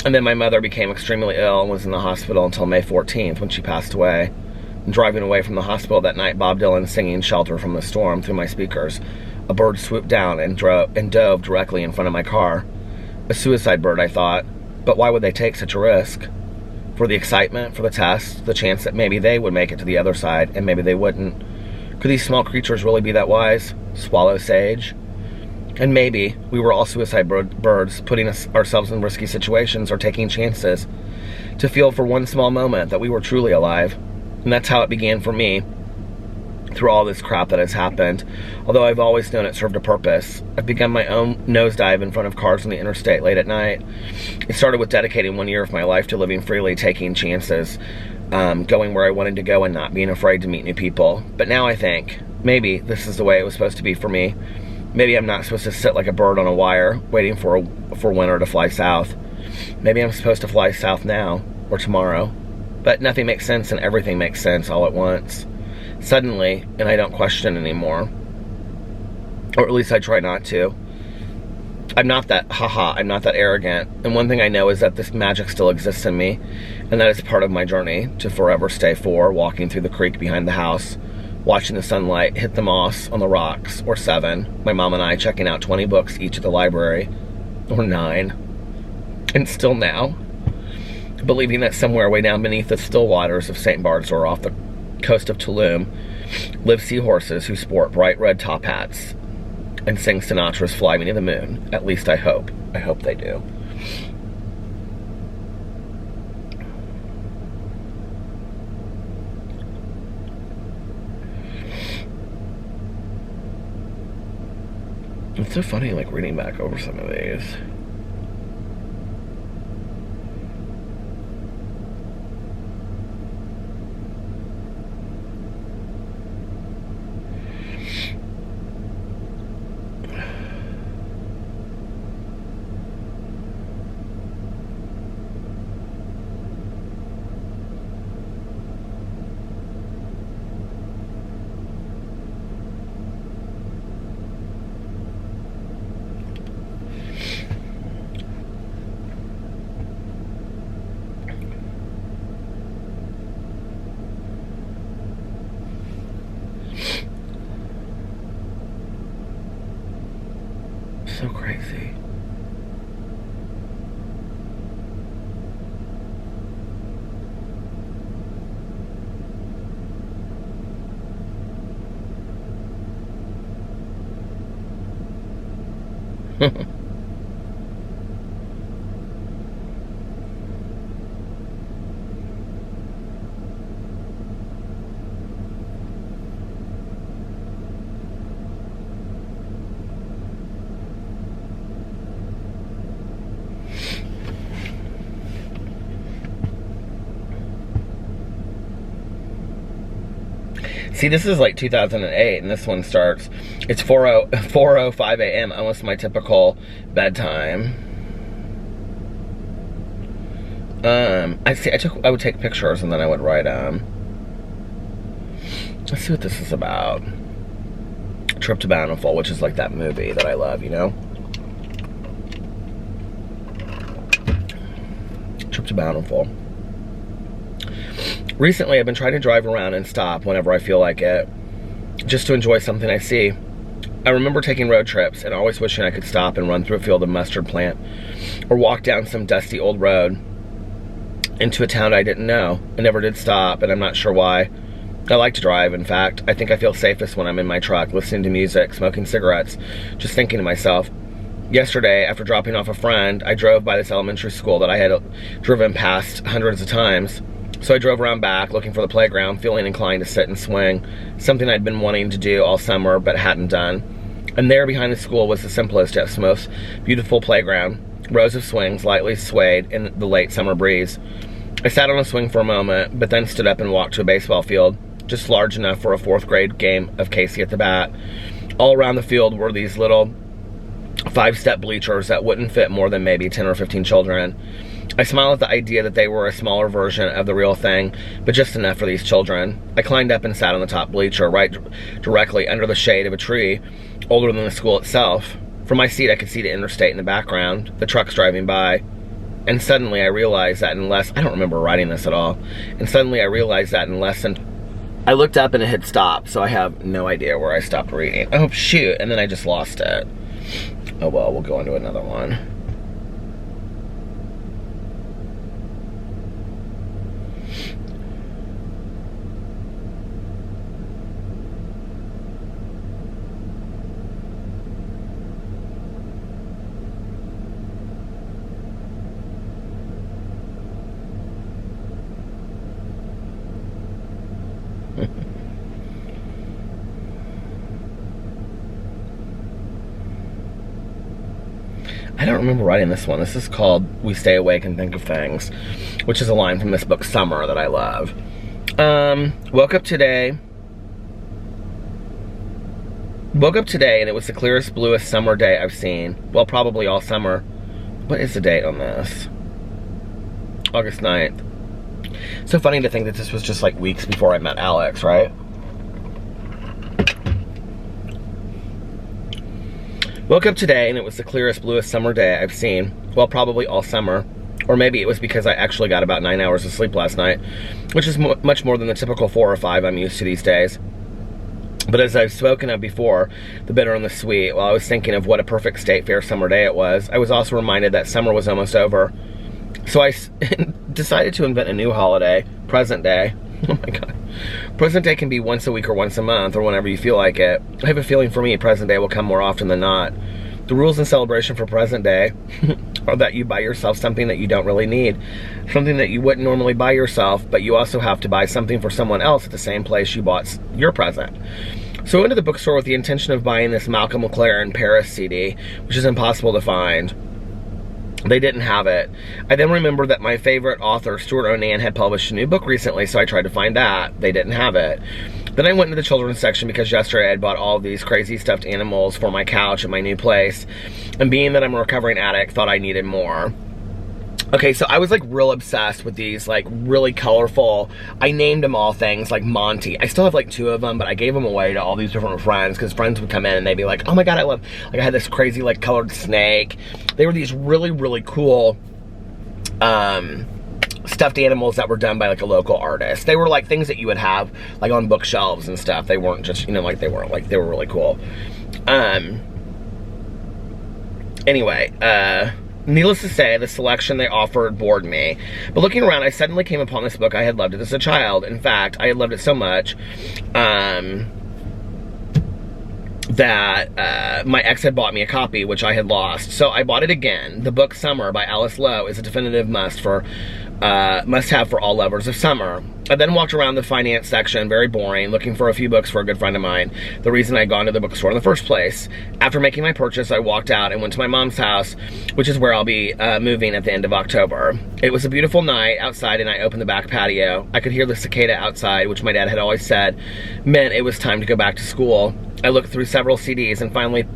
Speaker 1: And then my mother became extremely ill and was in the hospital until May 14th when she passed away. And driving away from the hospital that night, Bob Dylan singing "Shelter from the Storm" through my speakers. A bird swooped down and dove directly in front of my car. A suicide bird, I thought. But why would they take such a risk? For the excitement, for the test, the chance that maybe they would make it to the other side, and maybe they wouldn't. Could these small creatures really be that wise? Swallow sage? And maybe we were all suicide birds, putting ourselves in risky situations or taking chances to feel for one small moment that we were truly alive. And that's how it began for me, through all this crap that has happened. Although I've always known it served a purpose. I've begun my own nosedive in front of cars on the interstate late at night. It started with dedicating 1 year of my life to living freely, taking chances, going where I wanted to go and not being afraid to meet new people. But now I think, maybe this is the way it was supposed to be for me. Maybe I'm not supposed to sit like a bird on a wire, waiting for winter to fly south. Maybe I'm supposed to fly south now, or tomorrow. But nothing makes sense and everything makes sense all at once. Suddenly, and I don't question anymore. Or at least I try not to. I'm not that arrogant. And one thing I know is that this magic still exists in me, and that is part of my journey to forever stay 4, walking through the creek behind the house, watching the sunlight hit the moss on the rocks, or 7, my mom and I checking out 20 books each at the library, or 9. And still now, believing that somewhere way down beneath the still waters of St. Bart's or off the coast of Tulum live seahorses who sport bright red top hats and sing Sinatra's Fly Me to the Moon. At least I hope. I hope they do. It's so funny, like, reading back over some of these. So crazy. See, this is like 2008, and this one starts, it's 4:05 a.m., almost my typical bedtime. I would take pictures, and then I would write, let's see what this is about. Trip to Bountiful, which is like that movie that I love, you know? Trip to Bountiful. Recently, I've been trying to drive around and stop whenever I feel like it, just to enjoy something I see. I remember taking road trips and always wishing I could stop and run through a field of mustard plant or walk down some dusty old road into a town I didn't know. I never did stop, and I'm not sure why. I like to drive, in fact. I think I feel safest when I'm in my truck, listening to music, smoking cigarettes, just thinking to myself. Yesterday, after dropping off a friend, I drove by this elementary school that I had driven past hundreds of times. So I drove around back, looking for the playground, feeling inclined to sit and swing, something I'd been wanting to do all summer but hadn't done. And there behind the school was the simplest yet most beautiful playground, rows of swings lightly swayed in the late summer breeze. I sat on a swing for a moment, but then stood up and walked to a baseball field, just large enough for a 4th grade game of Casey at the bat. All around the field were these little 5-step bleachers that wouldn't fit more than maybe 10 or 15 children. I smiled at the idea that they were a smaller version of the real thing, but just enough for these children. I climbed up and sat on the top bleacher, right directly under the shade of a tree, older than the school itself. From my seat, I could see the interstate in the background, the trucks driving by. And suddenly I realized that I don't remember writing this at all, and suddenly I realized that in less than... I looked up and it had stopped, so I have no idea where I stopped reading. Oh, shoot, and then I just lost it. Oh well, we'll go on to another one. I don't remember writing this one. This is called We Stay Awake and Think of Things, which is a line from this book, Summer, that I love. Woke up today and it was the clearest, bluest summer day I've seen. Well, probably all summer. What is the date on this? August 9th. So funny to think that this was just like weeks before I met Alex, right? Woke up today and it was the clearest, bluest summer day I've seen. Well, probably all summer. Or maybe it was because I actually got about 9 hours of sleep last night, which is much more than the typical 4 or 5 I'm used to these days. But as I've spoken of before, the bitter and the sweet, while I was thinking of what a perfect state fair summer day it was, I was also reminded that summer was almost over. So I decided to invent a new holiday, Present Day. Oh my God. Present Day can be once a week or once a month or whenever you feel like it. I have a feeling for me, Present Day will come more often than not. The rules and celebration for Present Day are that you buy yourself something that you don't really need. Something that you wouldn't normally buy yourself, but you also have to buy something for someone else at the same place you bought your present. So I went to the bookstore with the intention of buying this Malcolm McLaren Paris CD, which is impossible to find. They didn't have it. I then remembered that my favorite author, Stuart Onan, had published a new book recently, so I tried to find that. They didn't have it. Then I went into the children's section because yesterday I had bought all of these crazy stuffed animals for my couch at my new place. And being that I'm a recovering addict, thought I needed more. Okay, so I was like real obsessed with these like really colorful, I named them all things like Monty. I still have like 2 of them, but I gave them away to all these different friends because friends would come in and they'd be like, oh my God, I love, like I had this crazy like colored snake. They were these really, really cool stuffed animals that were done by like a local artist. They were like things that you would have like on bookshelves and stuff. They weren't just, you know, like they weren't like, they were really cool. Anyway, needless to say, the selection they offered bored me. But looking around, I suddenly came upon this book. I had loved it as a child. In fact, I had loved it so much that my ex had bought me a copy, which I had lost. So I bought it again. The book Summer by Alice Lowe is a definitive must-have for all lovers of summer. I then walked around the finance section, very boring, looking for a few books for a good friend of mine, the reason I'd gone to the bookstore in the first place. After making my purchase, I walked out and went to my mom's house, which is where I'll be moving at the end of October. It was a beautiful night outside and I opened the back patio. I could hear the cicada outside, which my dad had always said meant it was time to go back to school. I looked through several CDs and finally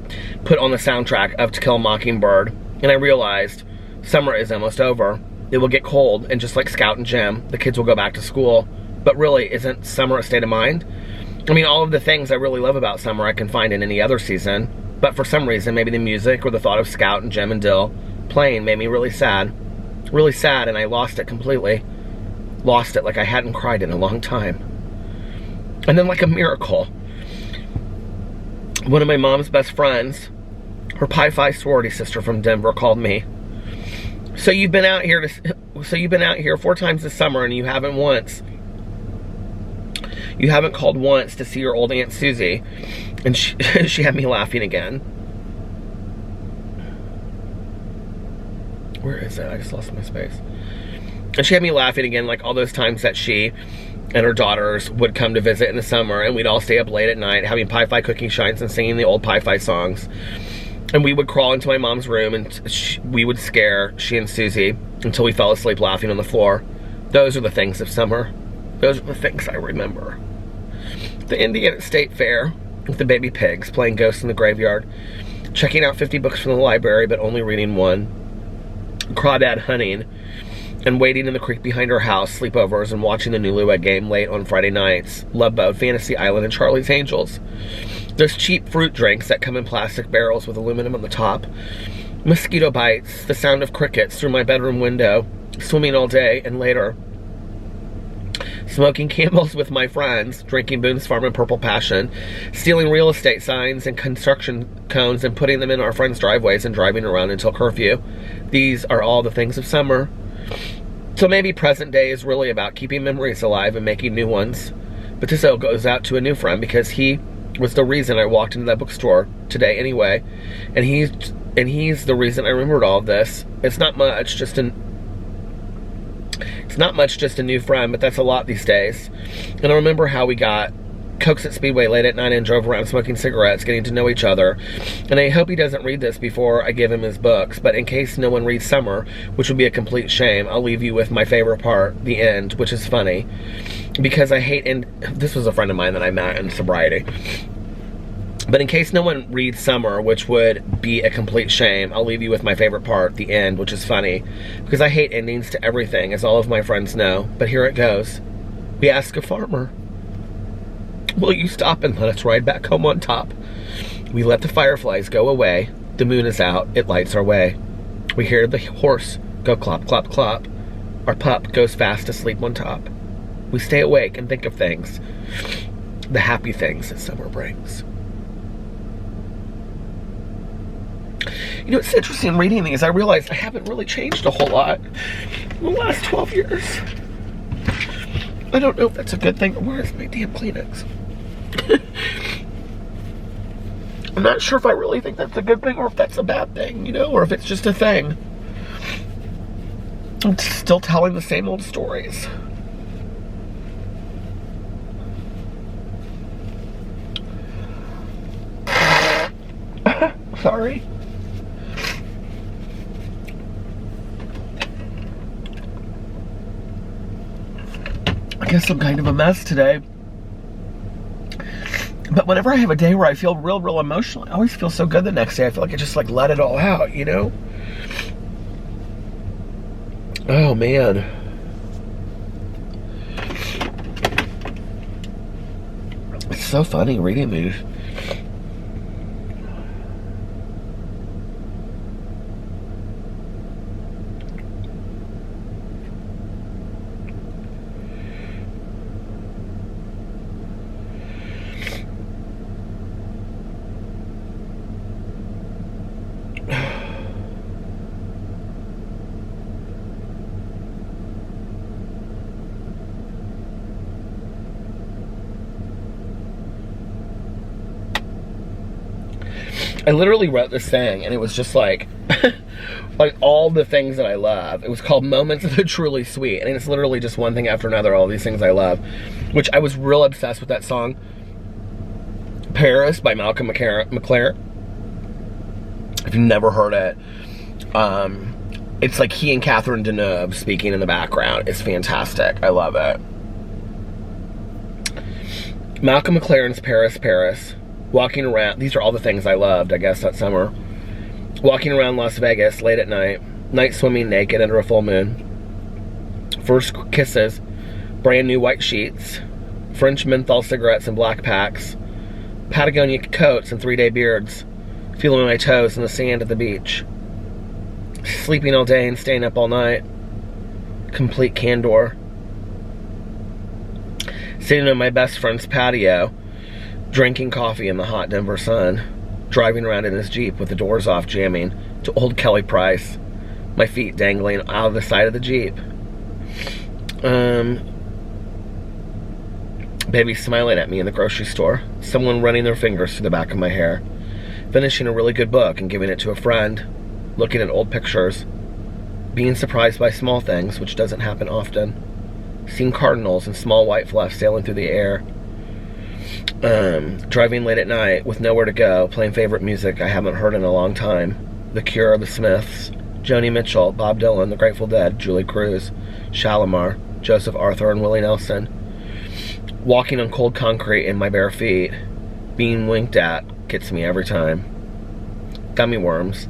Speaker 1: put on the soundtrack of To Kill a Mockingbird, and I realized summer is almost over. It will get cold, and just like Scout and Jim, the kids will go back to school. But really, isn't summer a state of mind? I mean, all of the things I really love about summer I can find in any other season. But for some reason, maybe the music or the thought of Scout and Jim and Dill playing made me really sad. Really sad, and I lost it completely. Lost it like I hadn't cried in a long time. And then like a miracle, one of my mom's best friends, her Pi Phi sorority sister from Denver, called me. So you've been out here 4 times this summer and you haven't called once to see your old Aunt Susie. And she had me laughing again. Where is it? I just lost my space. And she had me laughing again, like all those times that she and her daughters would come to visit in the summer, and we'd all stay up late at night having Pi Phi cookie shines and singing the old Pi Phi songs. And we would crawl into my mom's room and we would scare she and Susie until we fell asleep laughing on the floor. Those are the things of summer. Those are the things I remember. The Indiana State Fair with the baby pigs playing ghosts in the graveyard, checking out 50 books from the library but only reading one, crawdad hunting, and waiting in the creek behind her house, sleepovers, and watching the Newlywed Game late on Friday nights, Love Boat, Fantasy Island, and Charlie's Angels. Those cheap fruit drinks that come in plastic barrels with aluminum on the top, mosquito bites, the sound of crickets through my bedroom window, swimming all day and later, smoking Camels with my friends, drinking Boone's Farm and Purple Passion, stealing real estate signs and construction cones and putting them in our friends' driveways and driving around until curfew. These are all the things of summer. So maybe present day is really about keeping memories alive and making new ones. But this goes out to a new friend because he was the reason I walked into that bookstore today anyway. And he's the reason I remembered all of this. It's not much, just a new friend, but that's a lot these days. And I remember how we got Cokes at Speedway late at night and drove around smoking cigarettes, getting to know each other. And I hope he doesn't read this before I give him his books, but in case no one reads Summer, which would be a complete shame, I'll leave you with my favorite part, the end, which is funny. Because I hate, and this was a friend of mine that I met in sobriety. But in case no one reads Summer, which would be a complete shame, I'll leave you with my favorite part, the end, which is funny. Because I hate endings to everything, as all of my friends know. But here it goes. We ask a farmer, will you stop and let us ride back home on top? We let the fireflies go away. The moon is out, it lights our way. We hear the horse go clop, clop, clop. Our pup goes fast asleep on top. We stay awake and think of things. the happy things that summer brings. You know, it's interesting reading these. I realized I haven't really changed a whole lot in the last 12 years. I don't know if that's a good thing. Where is my damn Kleenex? I'm not sure if I really think that's a good thing or if that's a bad thing, you know, or if it's just a thing. I'm still telling the same old stories. Sorry. I guess I'm kind of a mess today. But whenever I have a day where I feel real emotional, I always feel so good the next day. I feel like I just like let it all out, you know? Oh, man. It's so funny reading these. I literally wrote this thing, and it was just like, like all the things that I love. It was called Moments of the Truly Sweet, and it's literally just one thing after another, all these things I love. Which I was real obsessed with that song, Paris by Malcolm McLaren. If you've never heard it, it's like he and Catherine Deneuve speaking in the background. It's fantastic. I love it. Malcolm McLaren's Paris, Paris. Walking around, these are all the things I loved, I guess, that summer. Walking around Las Vegas late at night. Night swimming naked under a full moon. First kisses. Brand new white sheets. French menthol cigarettes and black packs. Patagonia coats and 3-day beards. Feeling my toes in the sand at the beach. Sleeping all day and staying up all night. Complete candor. Sitting on my best friend's patio. Drinking coffee in the hot Denver sun. Driving around in his Jeep with the doors off, jamming to old Kelly Price. My feet dangling out of the side of the Jeep. Baby smiling at me in the grocery store. Someone running their fingers through the back of my hair. Finishing a really good book and giving it to a friend. Looking at old pictures. Being surprised by small things, which doesn't happen often. Seeing cardinals and small white fluff sailing through the air. Driving late at night with nowhere to go, playing favorite music I haven't heard in a long time. The Cure, The Smiths, Joni Mitchell, Bob Dylan, The Grateful Dead, Julie Cruz, Shalimar, Joseph Arthur, and Willie Nelson. Walking on cold concrete in my bare feet. Being winked at gets me every time. Gummy worms.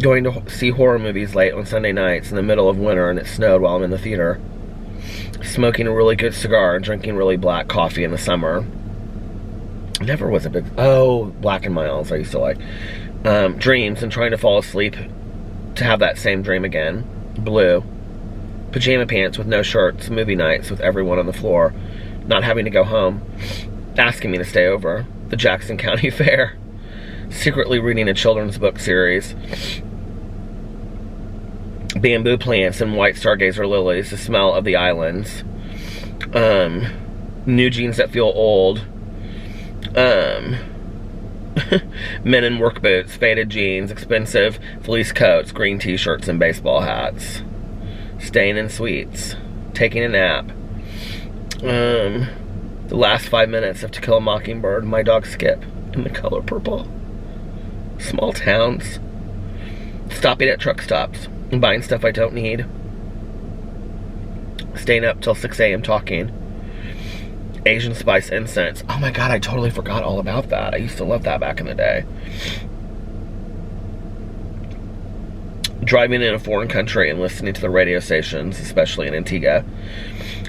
Speaker 1: Going to see horror movies late on Sunday nights in the middle of winter and it snowed while I'm in the theater. Smoking a really good cigar and drinking really black coffee in the summer. Never was a big... Oh, Black and Miles I used to like. Dreams and trying to fall asleep to have that same dream again. Blue. Pajama pants with no shirts. Movie nights with everyone on the floor. Not having to go home. Asking me to stay over. The Jackson County Fair. Secretly reading a children's book series. Bamboo plants and white stargazer lilies. The smell of the islands. New jeans that feel old. Men in work boots, faded jeans, expensive fleece coats, green t-shirts, and baseball hats. Staying in suites. Taking a nap. The last 5 minutes of To Kill a Mockingbird, my dog Skip, in the color purple. Small towns. Stopping at truck stops and buying stuff I don't need. Staying up till 6 a.m. talking. Asian spice incense. Oh my god, I totally forgot all about that. I used to love that back in the day. Driving in a foreign country and listening to the radio stations, especially in Antigua.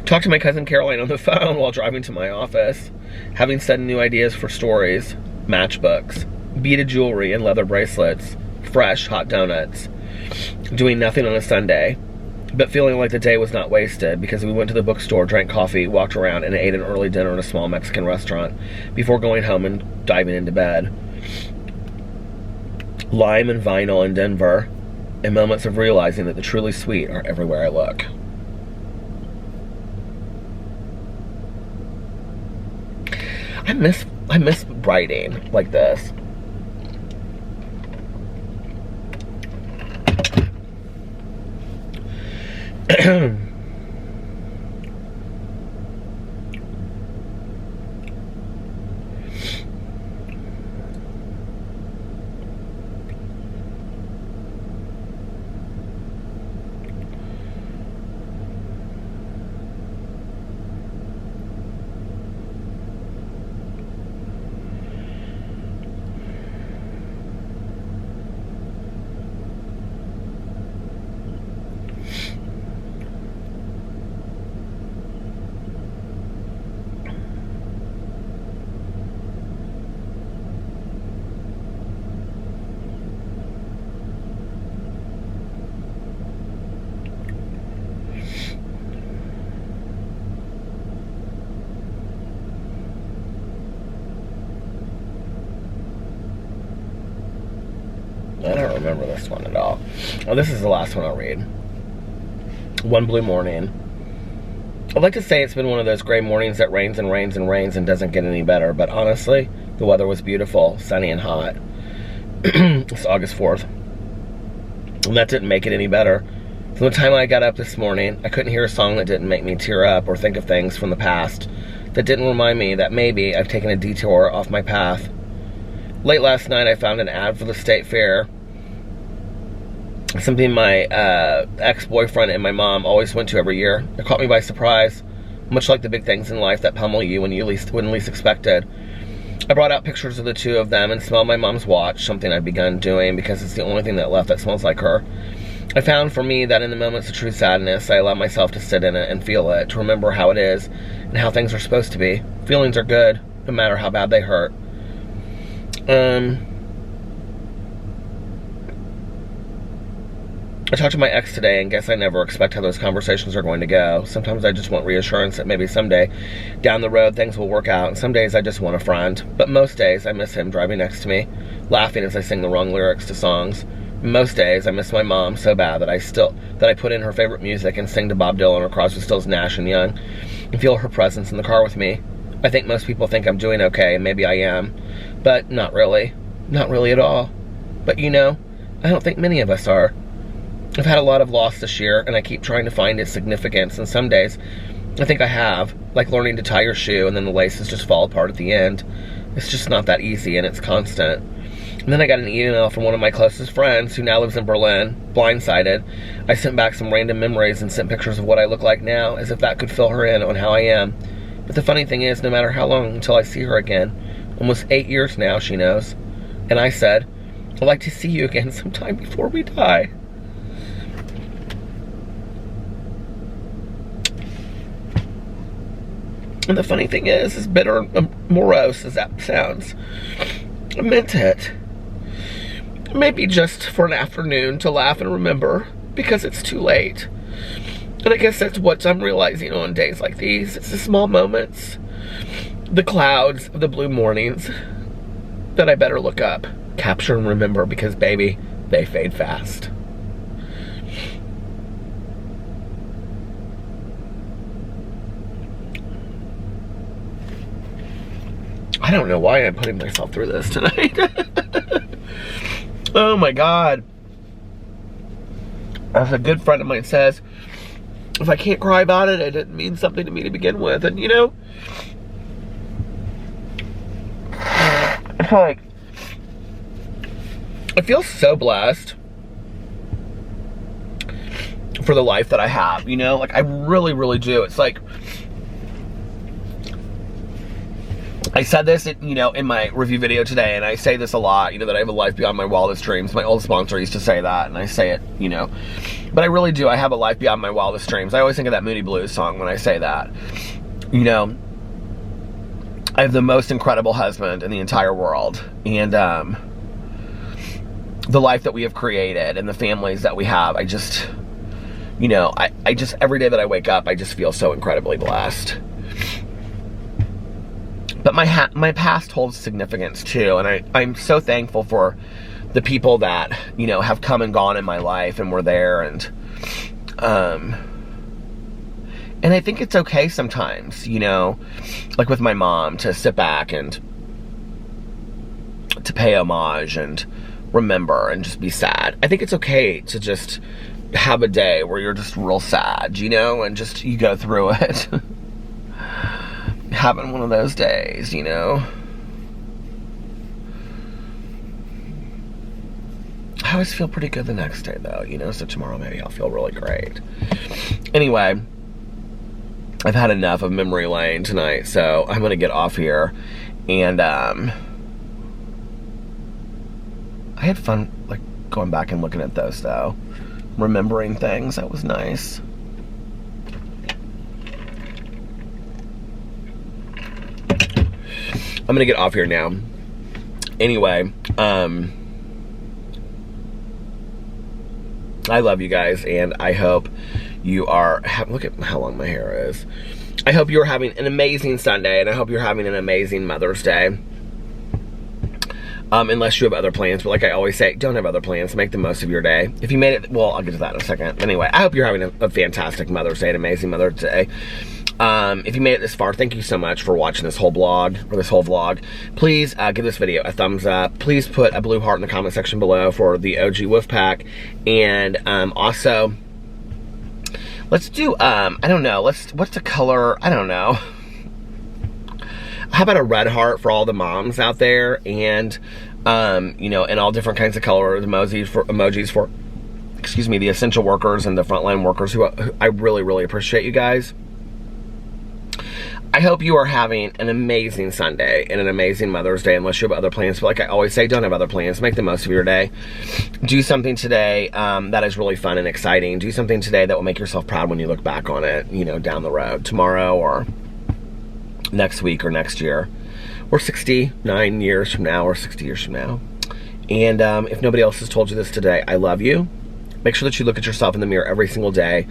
Speaker 1: Talked to my cousin Caroline on the phone while driving to my office. Having set new ideas for stories. Matchbooks. Beaded jewelry and leather bracelets. Fresh hot donuts. Doing nothing on a Sunday. but feeling like the day was not wasted because we went to the bookstore, drank coffee, walked around, and ate an early dinner in a small Mexican restaurant before going home and diving into bed. Lime and vinyl in Denver, and moments of realizing that the truly sweet are everywhere I look. I miss writing like this. I don't remember this one at all. Oh, this is the last one I'll read. One blue morning. I'd like to say it's been one of those gray mornings that rains and rains and rains and doesn't get any better, but honestly, the weather was beautiful, sunny and hot. It's August 4th. And that didn't make it any better. From the time I got up this morning, I couldn't hear a song that didn't make me tear up or think of things from the past that didn't remind me that maybe I've taken a detour off my path. Late last night, I found an ad for the state fair, something my ex-boyfriend and my mom always went to every year. It caught me by surprise, much like the big things in life that pummel you when you wouldn't least expect it. I brought out pictures of the two of them and smelled my mom's watch, something I've begun doing because it's the only thing that left that smells like her. I found for me that in the moments of true sadness, I allow myself to sit in it and feel it, to remember how it is and how things are supposed to be. Feelings are good, no matter how bad they hurt. I talked to my ex today and guess I never expect how those conversations are going to go. Sometimes I just want reassurance that maybe someday down the road things will work out, and some days I just want a friend. But most days I miss him driving next to me, laughing as I sing the wrong lyrics to songs. Most days I miss my mom so bad that I put in her favorite music and sing to Bob Dylan or Crosby, Stills, Nash and Young and feel her presence in the car with me. I think most people think I'm doing okay, and maybe I am, but not really. Not really at all. But you know, I don't think many of us are. I've had a lot of loss this year, and I keep trying to find its significance, and some days I think I have, like learning to tie your shoe and then the laces just fall apart at the end. It's just not that easy, and it's constant. And then I got an email from one of my closest friends who now lives in Berlin, blindsided. I sent back some random memories and sent pictures of what I look like now, as if that could fill her in on how I am. But the funny thing is, no matter how long until I see her again, almost 8 years now, she knows. And I said, I'd like to see you again sometime before we die. And the funny thing is, as bitter and morose as that sounds, I meant it. Maybe just for an afternoon to laugh and remember, because it's too late. And I guess that's what I'm realizing on days like these. It's the small moments, the clouds, the blue mornings, that I better look up, capture and remember, because baby, they fade fast. I don't know why I'm putting myself through this tonight. Oh my God. As a good friend of mine says, if I can't cry about it, it didn't mean something to me to begin with. And you know, it's like, I feel so blessed for the life that I have, you know? Like, I really, really do. It's like, I said this, you know, in my review video today, and I say this a lot, you know, that I have a life beyond my wildest dreams. My old sponsor used to say that, and I say it, you know. But I really do. I have a life beyond my wildest dreams. I always think of that Moody Blues song when I say that. You know, I have the most incredible husband in the entire world. And the life that we have created and the families that we have, I just, you know, I just, every day that I wake up, I just feel so incredibly blessed. But my past holds significance too, and I'm so thankful for the people that, you know, have come and gone in my life and were there, and I think it's okay sometimes, you know, like with my mom, to sit back and to pay homage and remember and just be sad. I think it's okay to just have a day where you're just real sad, you know, and just, you go through it. Having one of those days, you know. I always feel pretty good the next day though, you know, so tomorrow maybe I'll feel really great. Anyway, I've had enough of memory lane tonight, so I'm gonna get off here. And I had fun, like, going back and looking at those though, remembering things. That was nice. I'm gonna get off here now. Anyway, I love you guys, and I hope you are, look at how long my hair is. I hope you're having an amazing Sunday, and I hope you're having an amazing Mother's Day. Unless you have other plans, but like I always say, don't have other plans. Make the most of your day. If you made it, well, I'll get to that in a second. Anyway, I hope you're having a fantastic Mother's Day, an amazing Mother's Day. If you made it this far, thank you so much for watching this whole blog, or this whole vlog. Please give this video a thumbs up. Please put a blue heart in the comment section below for the OG Wolfpack. And also, let's do, I don't know, what's the color? I don't know. How about a red heart for all the moms out there? And, you know, and all different kinds of colors, emojis for, excuse me, the essential workers and the frontline workers who I really, really appreciate you guys. I hope you are having an amazing Sunday and an amazing Mother's Day, unless you have other plans. But like I always say, don't have other plans. Make the most of your day. Do something today that is really fun and exciting. Do something today that will make yourself proud when you look back on it, you know, down the road, tomorrow or next week or next year, or 69 years from now, or 60 years from now. And if nobody else has told you this today, I love you. Make sure that you look at yourself in the mirror every single day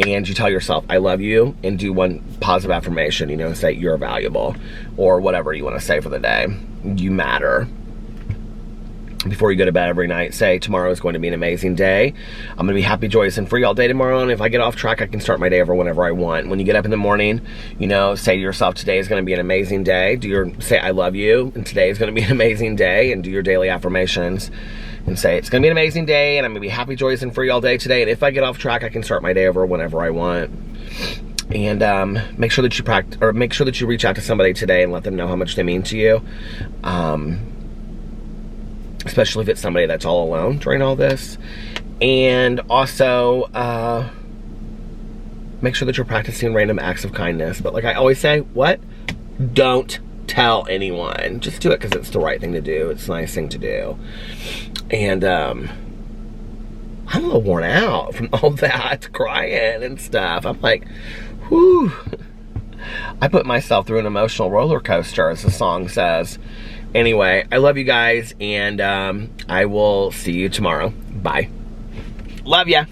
Speaker 1: and you tell yourself, I love you, and do one positive affirmation, you know, say you're valuable, or whatever you want to say for the day. You matter. Before you go to bed every night, say, tomorrow is going to be an amazing day. I'm going to be happy, joyous, and free all day tomorrow, and if I get off track, I can start my day over whenever I want. When you get up in the morning, you know, say to yourself, today is going to be an amazing day. Say, I love you, and today is going to be an amazing day, and do your daily affirmations. And say, it's going to be an amazing day, and I'm going to be happy, joyous, and free all day today, and if I get off track, I can start my day over whenever I want. And make sure that you practice, or make sure that you reach out to somebody today and let them know how much they mean to you. Especially if it's somebody that's all alone during all this. And also, make sure that you're practicing random acts of kindness. But like I always say, what? Don't tell anyone. Just do it because it's the right thing to do. It's a nice thing to do. And I'm a little worn out from all that crying and stuff. I'm like, whew. I put myself through an emotional roller coaster, as the song says. Anyway, I love you guys, and I will see you tomorrow. Bye. Love ya.